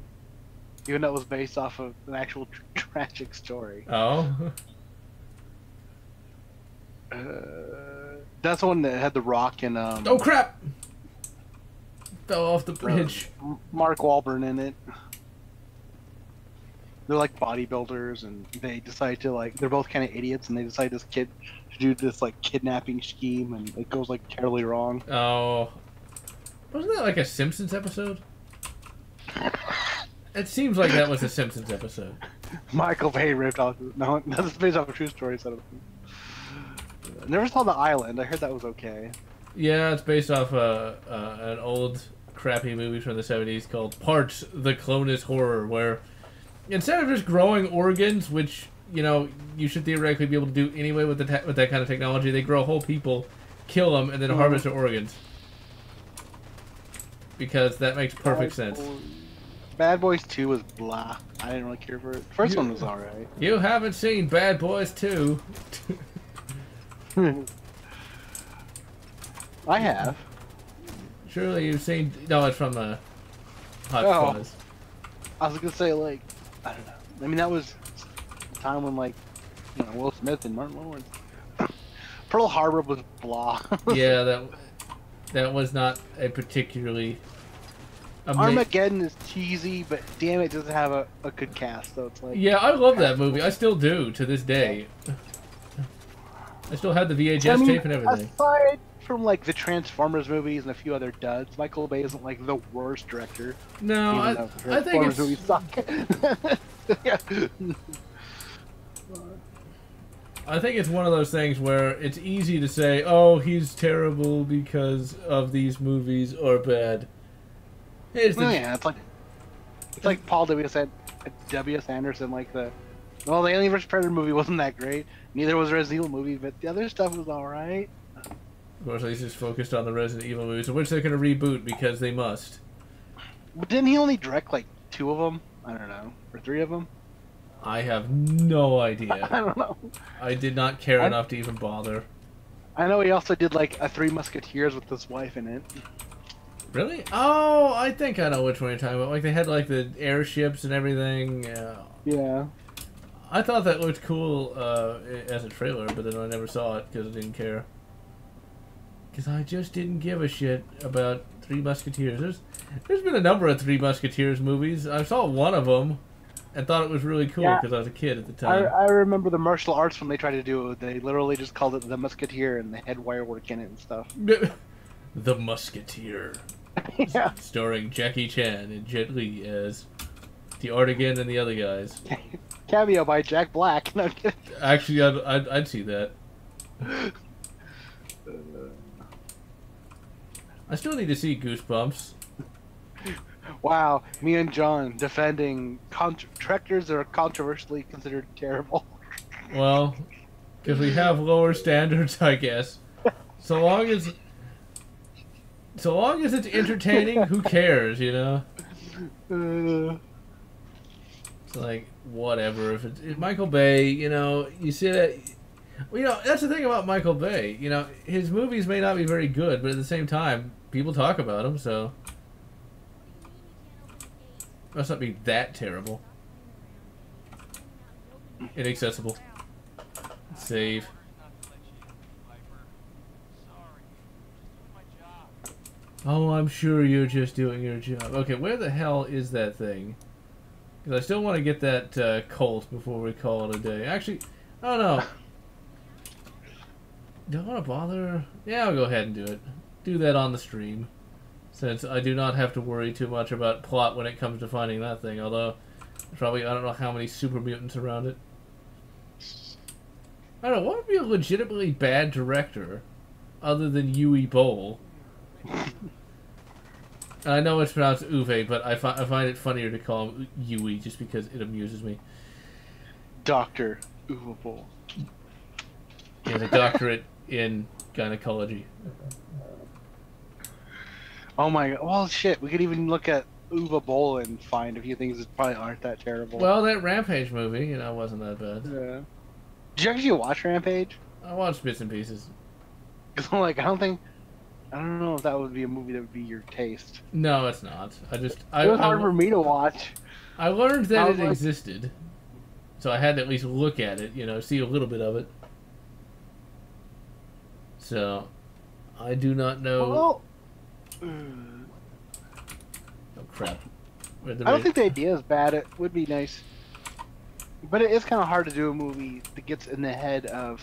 Even though it was based off of an actual tragic story. Oh? That's the one that had The Rock and... oh, crap! Fell off the bridge. Mark Wahlberg in it. They're like bodybuilders, and they decide to they're both kind of idiots, and they decide to do this kidnapping scheme, and it goes terribly wrong. Oh, wasn't that like a Simpsons episode? It seems like that was a Simpsons episode. Michael Bay ripped off. No, that's based off a true story. Never saw The Island. I heard that was okay. Yeah, it's based off an old crappy movie from the 70s called Parts: The Clonus Horror, where instead of just growing organs, which you should theoretically be able to do anyway with with that kind of technology, they grow whole people, kill them, and then harvest their organs. Because that makes perfect sense. Bad Boys 2 was blah. I didn't really care for it. First one was alright. You haven't seen Bad Boys 2. I have. Surely you've seen... No, it's from the Hot Fuzz. I was gonna say, like, I don't know. I mean, that was the time when, like, Will Smith and Martin Lawrence. Pearl Harbor was blah. Yeah, that was not a particularly... Armageddon is cheesy, but damn it, doesn't have a good cast, so it's like... Yeah, I love that movie. I still do, to this day. I still have the VHS tape and everything. Aside from, like, the Transformers movies and a few other duds, Michael Bay isn't, like, the worst director. No, I think it's... movies suck. I think it's one of those things where it's easy to say, oh, he's terrible because of these movies are bad. It's like Paul W. said, W.S. Anderson, like the Alien vs. Predator movie wasn't that great. Neither was the Resident Evil movie, but the other stuff was alright. Of course, he's just focused on the Resident Evil movies, which they're going to reboot because they must. Didn't he only direct like 2 of them? I don't know. Or 3 of them? I have no idea. I don't know. I did not care enough to even bother. I know he also did like a 3 Musketeers with his wife in it. Really? Oh, I think I know which one you're talking about. Like, they had, like, the airships and everything. Yeah. I thought that looked cool as a trailer, but then I never saw it because I didn't care. Because I just didn't give a shit about Three Musketeers. There's been a number of Three Musketeers movies. I saw one of them and thought it was really cool because I was a kid at the time. I remember the martial arts when they tried to do it. They literally just called it The Musketeer and they had wire work in it and stuff. The Musketeer. Yeah. Starring Jackie Chan and Jet Li as the Artigan and the other guys. Cameo by Jack Black. No, I'm kidding. Actually, I'd see that. I still need to see Goosebumps. Wow, me and John defending tractors that are controversially considered terrible. Well, because we have lower standards, I guess. So long as it's entertaining, who cares, you know? It's like, whatever. If it's Michael Bay, you see that... Well, that's the thing about Michael Bay. His movies may not be very good, but at the same time, people talk about them, so... Must not be that terrible. Inaccessible. Save. Oh, I'm sure you're just doing your job. Okay, where the hell is that thing? Because I still want to get that Colt before we call it a day. Actually, I don't know. Do I want to bother? Yeah, I'll go ahead and do it. Do that on the stream. Since I do not have to worry too much about plot when it comes to finding that thing. Although, probably, I don't know how many super mutants around it. I don't know, what would be a legitimately bad director other than Yui Bowl? I know it's pronounced Uwe, but I find it funnier to call him Yui just because it amuses me. Dr. Uwe Boll. He has a doctorate in gynecology. Oh my god. Well, shit. We could even look at Uwe Boll and find a few things that probably aren't that terrible. Well, that Rampage movie, wasn't that bad. Yeah. Did you actually watch Rampage? I watched bits and pieces. Because I'm like, I don't know if that would be a movie that would be your taste. No, it's not. It was hard for me to watch. I learned that it existed. So I had to at least look at it, see a little bit of it. So, I do not know... Well, oh, crap. I don't think the idea is bad. It would be nice. But it is kind of hard to do a movie that gets in the head of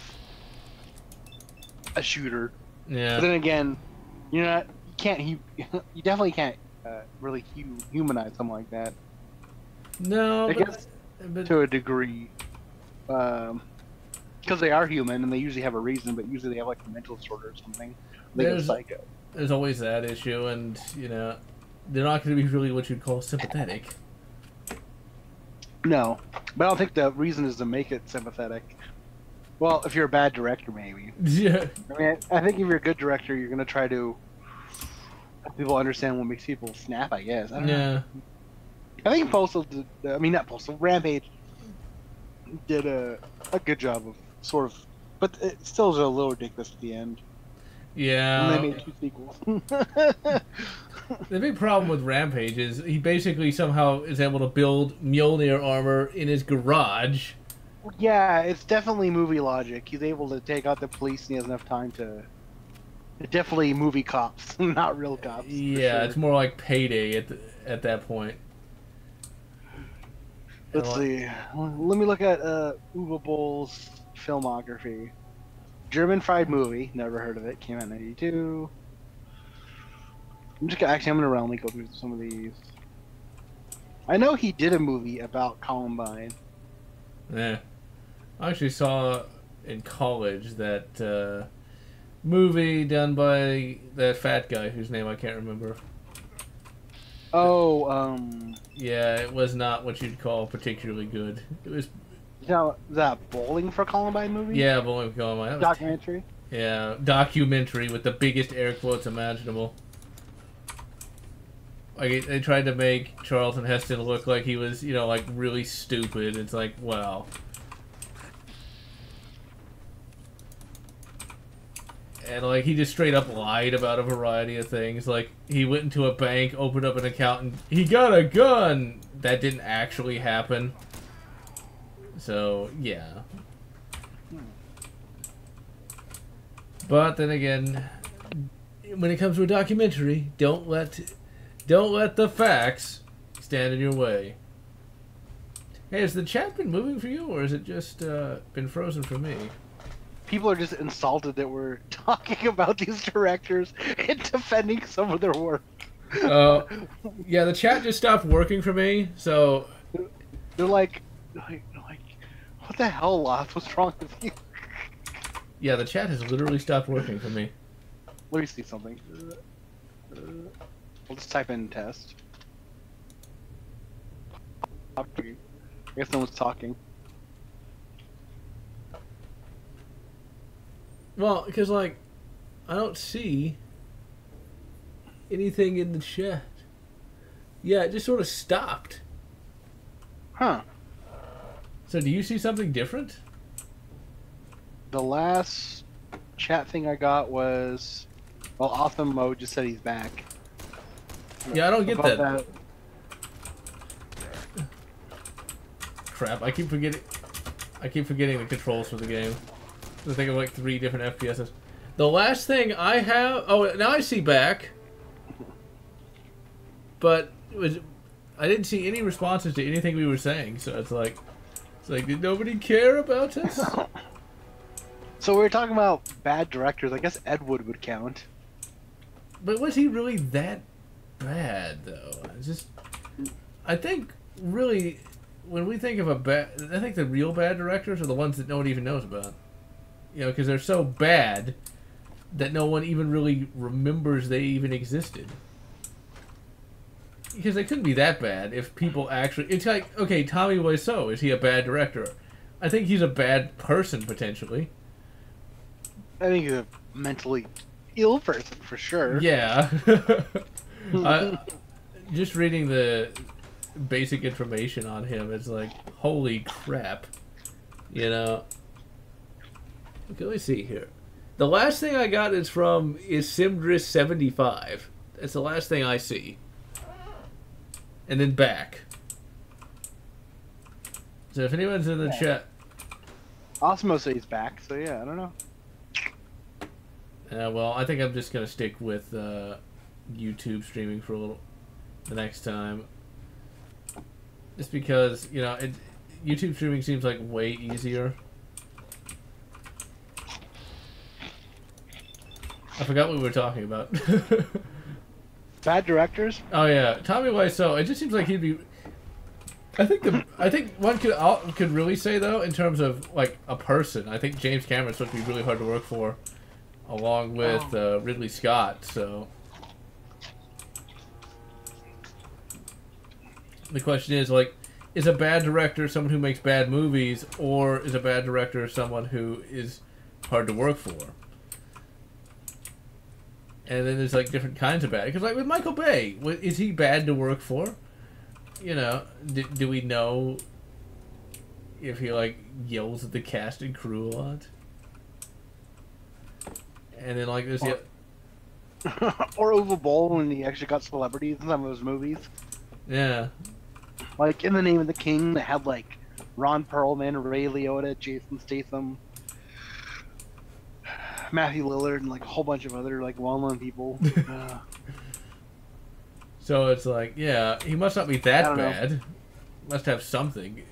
a shooter. Yeah. But then again, you definitely can't really humanize something like that. No, I guess to a degree. Because they are human and they usually have a reason, but usually they have like a mental disorder or something. They go psycho. There's always that issue, and they're not going to be really what you'd call sympathetic. No, but I don't think the reason is to make it sympathetic. Well, if you're a bad director, maybe. Yeah. I mean, I think if you're a good director, you're gonna try to help people understand what makes people snap. I guess. I don't know. Yeah. I think Postal did. I mean, not Postal. Rampage did a good job of sort of, but it still is a little ridiculous at the end. Yeah. And they made 2 sequels. The big problem with Rampage is he basically somehow is able to build Mjolnir armor in his garage. Yeah, it's definitely movie logic. He's able to take out the police, and he has enough time to. It's definitely movie cops, not real cops. Yeah, it's more like Payday at that point. Let's see. Let me look at Uwe Boll's filmography. German Fried Movie. Never heard of it. Came out in '92. I'm gonna randomly go through some of these. I know he did a movie about Columbine. Yeah. I actually saw in college that movie done by that fat guy whose name I can't remember. Oh, Yeah, it was not what you'd call particularly good. It was. that Bowling for Columbine movie? Yeah, Bowling for Columbine. That was Documentary? yeah, documentary with the biggest air quotes imaginable. Like, they tried to make Charlton Heston look like he was, like, really stupid. It's like, wow. And, like, he just straight up lied about a variety of things. Like, he went into a bank, opened up an account, and he got a gun! That didn't actually happen. So, yeah. But then again, when it comes to a documentary, don't let the facts stand in your way. Hey, has the chat been moving for you, or has it just been frozen for me? People are just insulted that we're talking about these directors and defending some of their work. Yeah, the chat just stopped working for me, so... They're like, what the hell, Lotz? What's wrong with you? Yeah, the chat has literally stopped working for me. Let me see something. We'll just type in test. I guess no one's talking. Well, because, like, I don't see anything in the chat. Yeah, it just sort of stopped. Huh. So do you see something different? The last chat thing I got was, well, Awesome Mode just said he's back. Yeah, I don't get About that. Crap, I keep forgetting the controls for the game. I think of like 3 different FPSs. The last thing I have... Oh, now I see back. But I didn't see any responses to anything we were saying, so it's like, did nobody care about us? So we were talking about bad directors. I guess Ed Wood would count. But was he really that bad, though? I think, really, when we think of I think the real bad directors are the ones that no one even knows about. Because they're so bad that no one even really remembers they even existed. Because they couldn't be that bad if people actually... It's like, okay, Tommy Wiseau, is he a bad director? I think he's a bad person, potentially. I think he's a mentally ill person, for sure. Yeah. Just reading the basic information on him, it's like, holy crap. Okay, let me see here. The last thing I got is Simdris75. That's the last thing I see. And then back. So if anyone's in the chat... Osmo says he's back, so yeah, I don't know. Well, I think I'm just going to stick with YouTube streaming for the next time. Just because, YouTube streaming seems like way easier. I forgot what we were talking about. Bad directors? Oh yeah, Tommy Wiseau. It just seems like he'd be. I think one could really say though, in terms of like a person. I think James Cameron's supposed to be really hard to work for, along with Ridley Scott. So the question is, like, is a bad director someone who makes bad movies, or is a bad director someone who is hard to work for? And then there's like different kinds of bad. Because like with Michael Bay, is he bad to work for? You know, do we know if he like yells at the cast and crew a lot? And then like there's the or Uwe Boll when he actually got celebrities in some of his movies. yeah. Like In the Name of the King, they had like Ron Perlman, Ray Liotta, Jason Statham, Matthew Lillard, and like a whole bunch of other like well-known people. So it's like, yeah, he must not be I that don't know. bad. Must have something.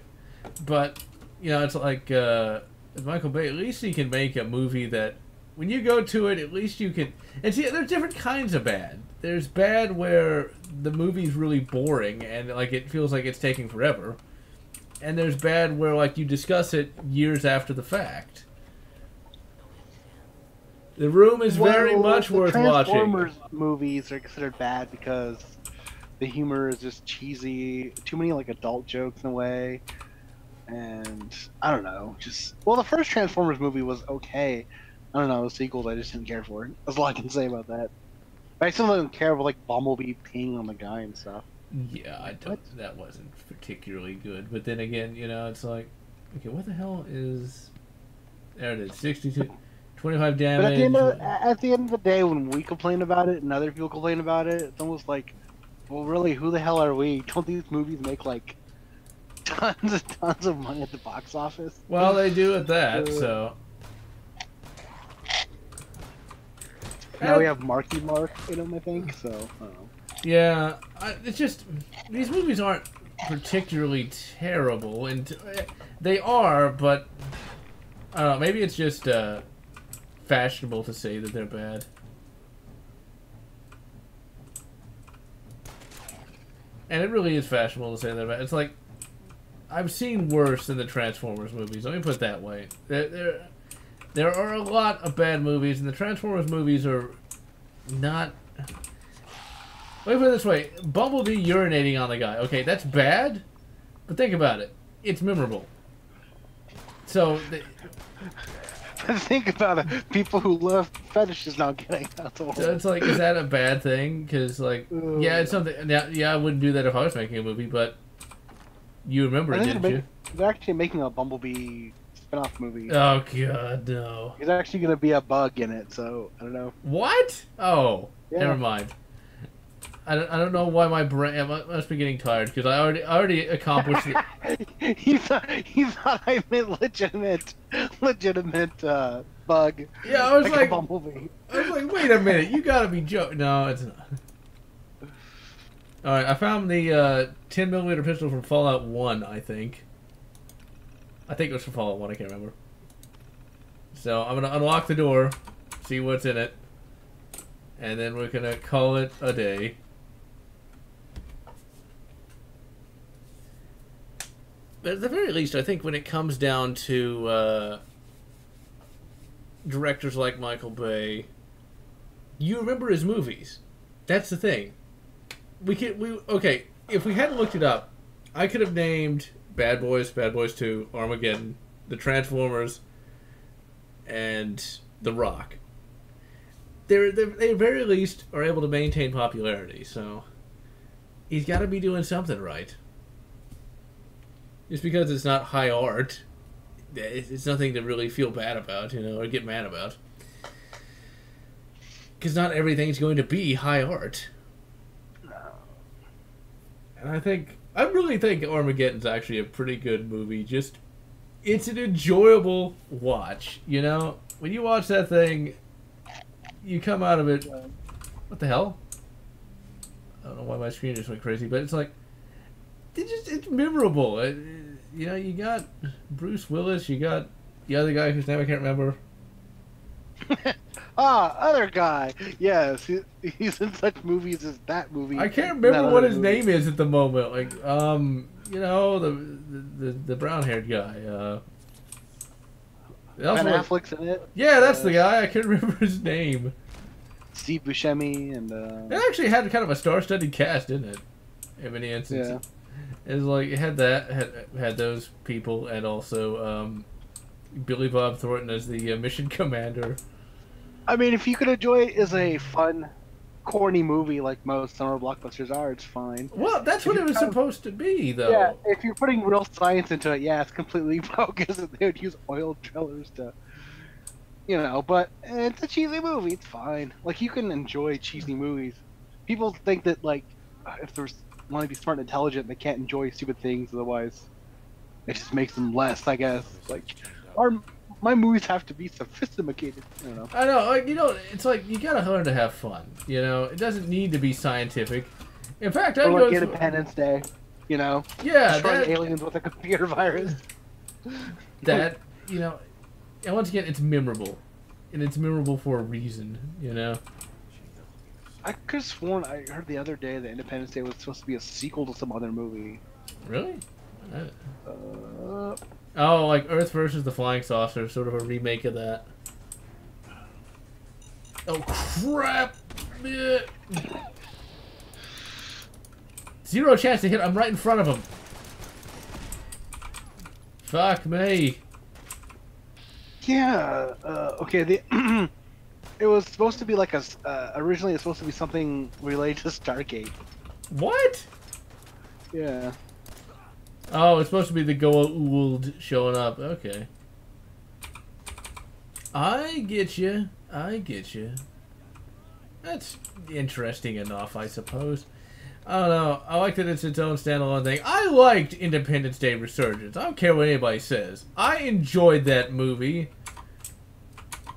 But, you know, it's like with Michael Bay, at least he can make a movie that when you go to it, at least you can... And see, there's different kinds of bad. There's bad where the movie's really boring and like it feels like it's taking forever. And there's bad where like you discuss it years after the fact. The Room is very much the worth watching. Transformers movies are considered bad because the humor is just cheesy, too many like adult jokes in a way, and I don't know. Just well, the first Transformers movie was okay. I don't know, the sequels I just didn't care for. That's all I can say about that. But I still don't care about like Bumblebee peeing on the guy and stuff. Yeah, I don't. That wasn't particularly good. But then again, you know, it's like, okay, what the hell is? There it is, 62, 25 damage. But at the end of the day, when we complain about it and other people complain about it, it's almost like, well, really, who the hell are we? Don't these movies make like tons of money at the box office? Well, they do at that. So now we have Marky Mark in them, I think. So I don't know. yeah, it's just these movies aren't particularly terrible, and they are, but I don't know. Maybe it's just fashionable to say that they're bad. And it really is fashionable to say they're bad. It's like, I've seen worse than the Transformers movies. Let me put it that way. There are a lot of bad movies, and the Transformers movies are not... Let me put it this way. Bumblebee urinating on the guy. Okay, that's bad, but think about it. It's memorable. So... Think about it. People who love fetishes not getting that. So it's like, is that a bad thing? Because, like, yeah, it's something... Yeah, I wouldn't do that if I was making a movie, but you remember it, didn't you? They're actually making a Bumblebee spin-off movie. Oh, God, no. There's actually going to be a bug in it, so I don't know. What? Oh, Yeah. never mind. I don't know why my brain... I must be getting tired, because I already accomplished it. he thought I meant legitimate bug. Yeah, I was like a Bumblebee. I was like, wait a minute, you gotta be joking. No, it's not. Alright, I found the 10mm pistol from Fallout 1, I think. I think it was from Fallout 1, I can't remember. So, I'm gonna unlock the door, see what's in it, and then we're gonna call it a day. But at the very least, I think when it comes down to directors like Michael Bay, you remember his movies. That's the thing. Okay, if we hadn't looked it up, I could have named Bad Boys, Bad Boys 2, Armageddon, The Transformers, and The Rock. They at the very least are able to maintain popularity, so he's got to be doing something right. Just because it's not high art, it's nothing to really feel bad about, you know, or get mad about. Because not everything's going to be high art. And I really think Armageddon's actually a pretty good movie. Just, it's an enjoyable watch, you know? When you watch that thing, you come out of it, what the hell? I don't know why my screen just went crazy, but it's like, it's memorable. You know, you got Bruce Willis, you got the other guy whose name I can't remember. Other guy. Yes, he's in such movies as that movie. I can't remember what his name is at the moment. Like, you know, the brown-haired guy. Ben Affleck's in it. Yeah, that's the guy. I can't remember his name. Steve Buscemi and. It actually had kind of a star-studded cast, didn't it? In many instances. Yeah. It's like it had that had those people, and also Billy Bob Thornton as the mission commander. I mean, if you could enjoy it as a fun, corny movie like most summer blockbusters are, it's fine. Well, that's what it was supposed to be, though. Yeah, if you're putting real science into it, yeah, it's completely bogus. They would use oil drillers to, but it's a cheesy movie. It's fine. Like, you can enjoy cheesy movies. People think that, like, if they want to be smart and intelligent, they can't enjoy stupid things, otherwise it just makes them less, I guess. Like, my movies have to be sophisticated. I don't know. I know, like, it's like you gotta learn to have fun. It doesn't need to be scientific. In fact, I Or go like Independence Day, Yeah, destroying aliens with a computer virus. That and once again, it's memorable, and it's memorable for a reason. I could have sworn I heard the other day that Independence Day was supposed to be a sequel to some other movie. Really? Uh, Oh, like Earth versus the Flying Saucer, sort of a remake of that. Oh crap! Yeah. Zero chance to hit. I'm right in front of him. Fuck me. Yeah. Okay. It was supposed to be like originally it's supposed to be something related to Stargate. What? Yeah. Oh, it's supposed to be the Goa'uld showing up. Okay. I get you. That's interesting enough, I suppose. I don't know. I like that it's its own standalone thing. I liked Independence Day Resurgence. I don't care what anybody says. I enjoyed that movie.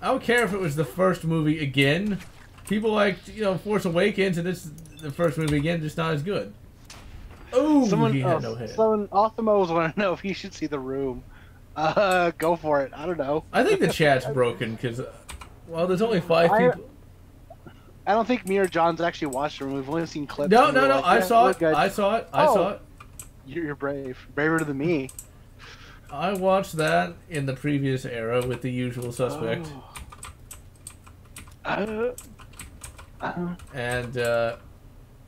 I don't care if it was the first movie again. People liked, Force Awakens, and this the first movie again, just not as good. Oh, he had no head. Someone Osmos want to know if you should see The Room. Go for it. I don't know. I think the chat's broken because, there's only 5 people. I don't think me or John's actually watched The Room. We've only seen clips. No. Like, I saw it. I saw it. You're brave. Braver than me. I watched that in the previous era with the usual suspect. And,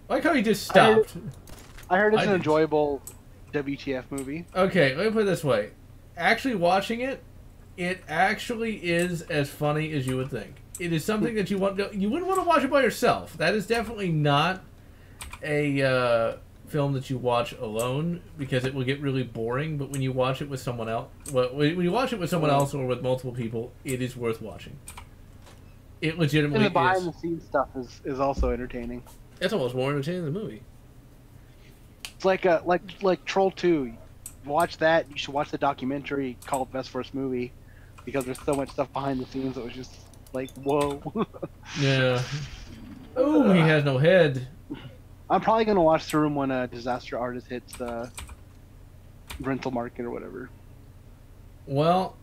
like how he just stopped. I heard it's an enjoyable WTF movie. Okay, let me put it this way. Actually watching it, it actually is as funny as you would think. It is something that you wouldn't want to watch it by yourself. That is definitely not a film that you watch alone because it will get really boring. But when you watch it with someone else, when you watch it with someone else or with multiple people, it is worth watching. It legitimately and the behind the scenes stuff is also entertaining. It's almost more entertaining than the movie. It's like Troll 2. Watch that. You should watch the documentary called Best First Movie because there's so much stuff behind the scenes that was just like, whoa. Yeah. Oh, he has no head. I'm probably gonna watch The Room when Disaster Artist hits the rental market or whatever. Well,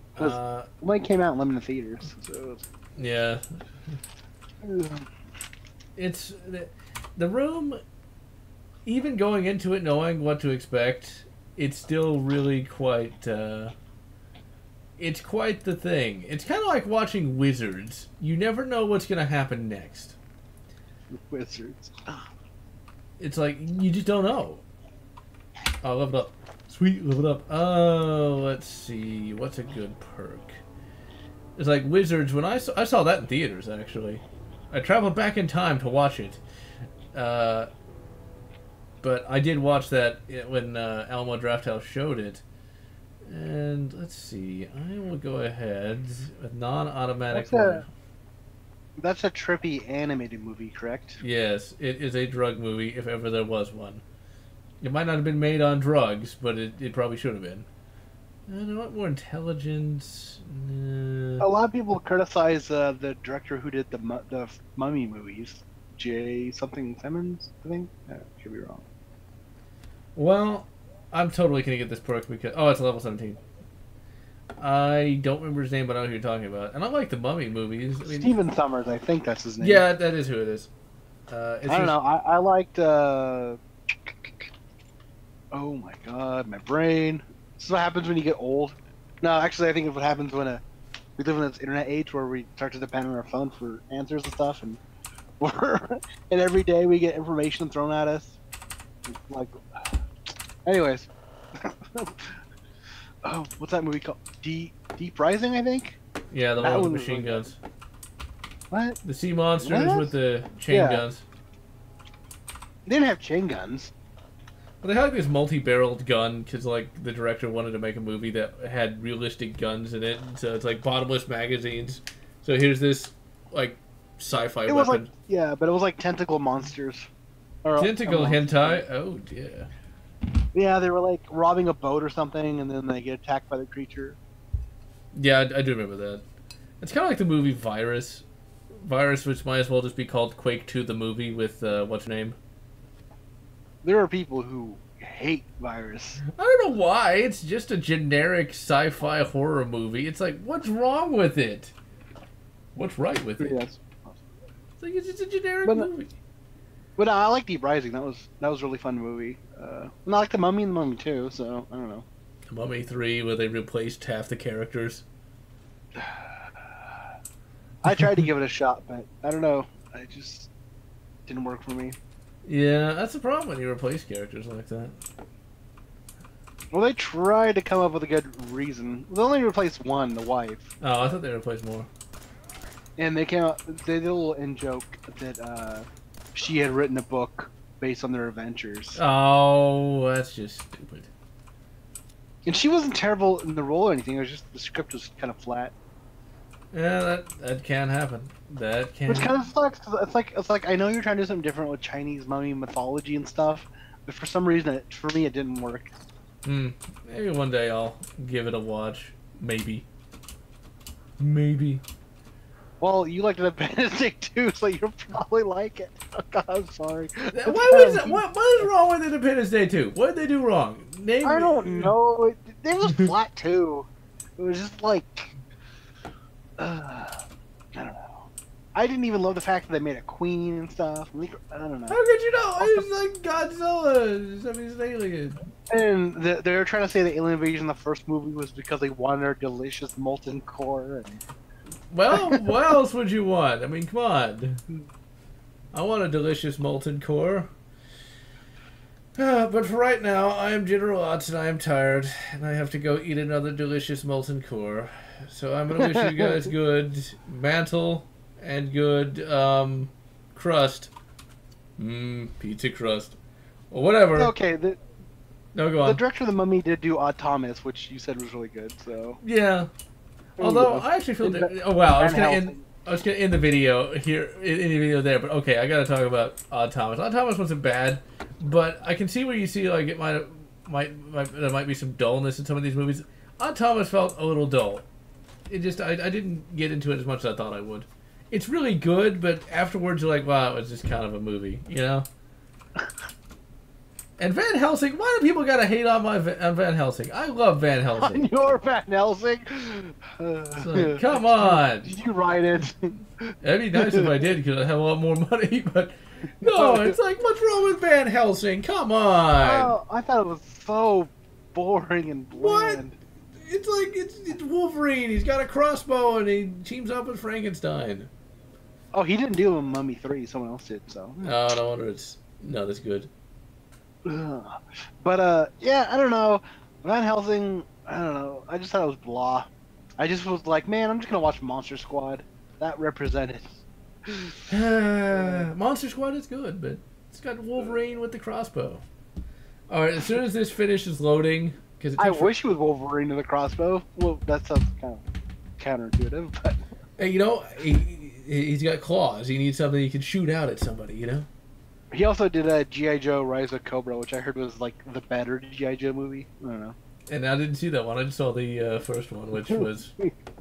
when it came out in limited theaters. So yeah. It's the Room. Even going into it knowing what to expect, it's still really quite. It's quite the thing. It's kind of like watching Wizards. You never know what's going to happen next. Wizards. It's like, you just don't know. Oh, level up. Sweet, level up. Oh, let's see. What's a good perk? It's like Wizards, when I saw that in theaters, actually. I traveled back in time to watch it. But I did watch that when Alamo Drafthouse showed it. And let's see. I will go ahead with non-automatic. That's a trippy animated movie, correct? Yes, it is a drug movie if ever there was one. It might not have been made on drugs, but it probably should have been. I don't want more intelligence. A lot of people criticize the director who did the Mummy movies, J. something Simmons, I think. Could be wrong. Well, I'm totally gonna get this perk because it's level 17. I don't remember his name, but I know who you're talking about. And I like the Mummy movies. Stephen Summers, I think that's his name. Yeah, that is who it is. I don't know. I liked. Oh my god, my brain. This is what happens when you get old. No, actually, I think it's what happens when we live in this internet age where we start to depend on our phone for answers and stuff, and and every day we get information thrown at us. Like, Anyways, oh, what's that movie called? Deep Rising, I think. Yeah, the That one with the one was machine really guns. What? The sea monsters What? with the chain Yeah. guns. They didn't have chain guns. Well, they had like this multi-barreled gun because like the director wanted to make a movie that had realistic guns in it. So it's like bottomless magazines. So here's this like sci-fi It was weapon. like but it was like tentacle monsters. Or, Tentacle monsters. hentai. Oh yeah. Yeah, they were like robbing a boat or something, and then they get attacked by the creature. Yeah, I do remember that. It's kind of like the movie Virus. Virus, which might as well just be called Quake 2 the movie with, what's her name? There are people who hate Virus. I don't know why. It's just a generic sci-fi horror movie. It's like, what's wrong with it? What's right with it? Yes. It's like, it's just a generic But- movie. But I like Deep Rising. That was a really fun movie. And I like The Mummy and The Mummy too. So I don't know. Mummy 3, where they replaced half the characters. I tried to give it a shot, but I don't know. I just didn't work for me. Yeah, that's the problem when you replace characters like that. Well, they tried to come up with a good reason. They only replaced one, the wife, Oh, I thought they replaced more. and they came out. They did a little in joke that she had written a book based on their adventures, Oh, that's just stupid. and she wasn't terrible in the role or anything. It was just the script was kind of flat, Yeah, that can happen. That can. which kind of sucks. 'Cause it's like I know you're trying to do something different with Chinese mummy mythology and stuff, but for some reason, for me, it didn't work. Maybe one day I'll give it a watch. Maybe. Maybe. Well, you liked Independence Day too, so you'll probably like it. Oh, God, I'm sorry. Why was that? What is wrong with Independence Day 2? What did they do wrong? Name I me. don't know. It was flat too. It was just like, I don't know. I didn't even love the fact that they made a queen and stuff. I don't know. How could you know? It's like Godzilla. I mean, it's an alien. And they're trying to say the alien invasion in the first movie was because they wanted our delicious molten core. And... Well, what else would you want? I mean, come on. I want a delicious molten core. But for right now, I am General Lotz and I am tired, and I have to go eat another delicious molten core. So I'm gonna wish you guys good mantle and good crust. Pizza crust. Or whatever. Okay, No, go the on. director of the Mummy did do Odd Thomas, which you said was really good. So Yeah. Although I actually feel that. Oh wow, I was gonna end the video here, in the video there, but okay, I gotta talk about Odd Thomas. Odd Thomas wasn't bad, but I can see where you see like it might there might be some dullness in some of these movies. Odd Thomas felt a little dull. It just I didn't get into it as much as I thought I would. It's really good, but afterwards you're like, wow, it was just kind of a movie, you know. And Van Helsing, why do people gotta hate on Van Helsing? I love Van Helsing. on your Van Helsing. Like, come on. Did you write it? That'd be nice if I did, because I'd have a lot more money, but no, it's like, what's wrong with Van Helsing? Come on! Oh, I thought it was so boring and bland. It's like, it's Wolverine, he's got a crossbow, and he teams up with Frankenstein. Oh, he didn't do a Mummy 3, someone else did, so. Oh, no wonder it's not as good. Ugh. But, yeah, I don't know. Van Helsing, I don't know. I just thought it was blah. I just was like, man, I'm just gonna watch Monster Squad. That represented. Monster Squad is good, but it's got Wolverine with the crossbow. Alright, as soon as this finishes loading, because I wish it was Wolverine with a crossbow. Well, that sounds kind of counterintuitive, but. Hey, you know, he's got claws. He needs something he can shoot out at somebody, you know? He also did a G.I. Joe Rise of Cobra, which I heard was like the better G.I. Joe movie. I don't know. And I didn't see that one. I just saw the first one, which was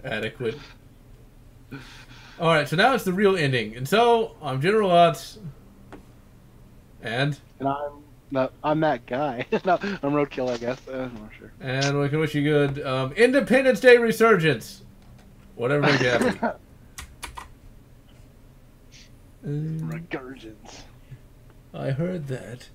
adequate. Alright, so now it's the real ending. And so, I'm General Lotz. And I'm that guy. No, I'm Roadkill, I guess. I'm not sure. And we can wish you good Independence Day resurgence. Whatever makes you happy. Regurgence. I heard that.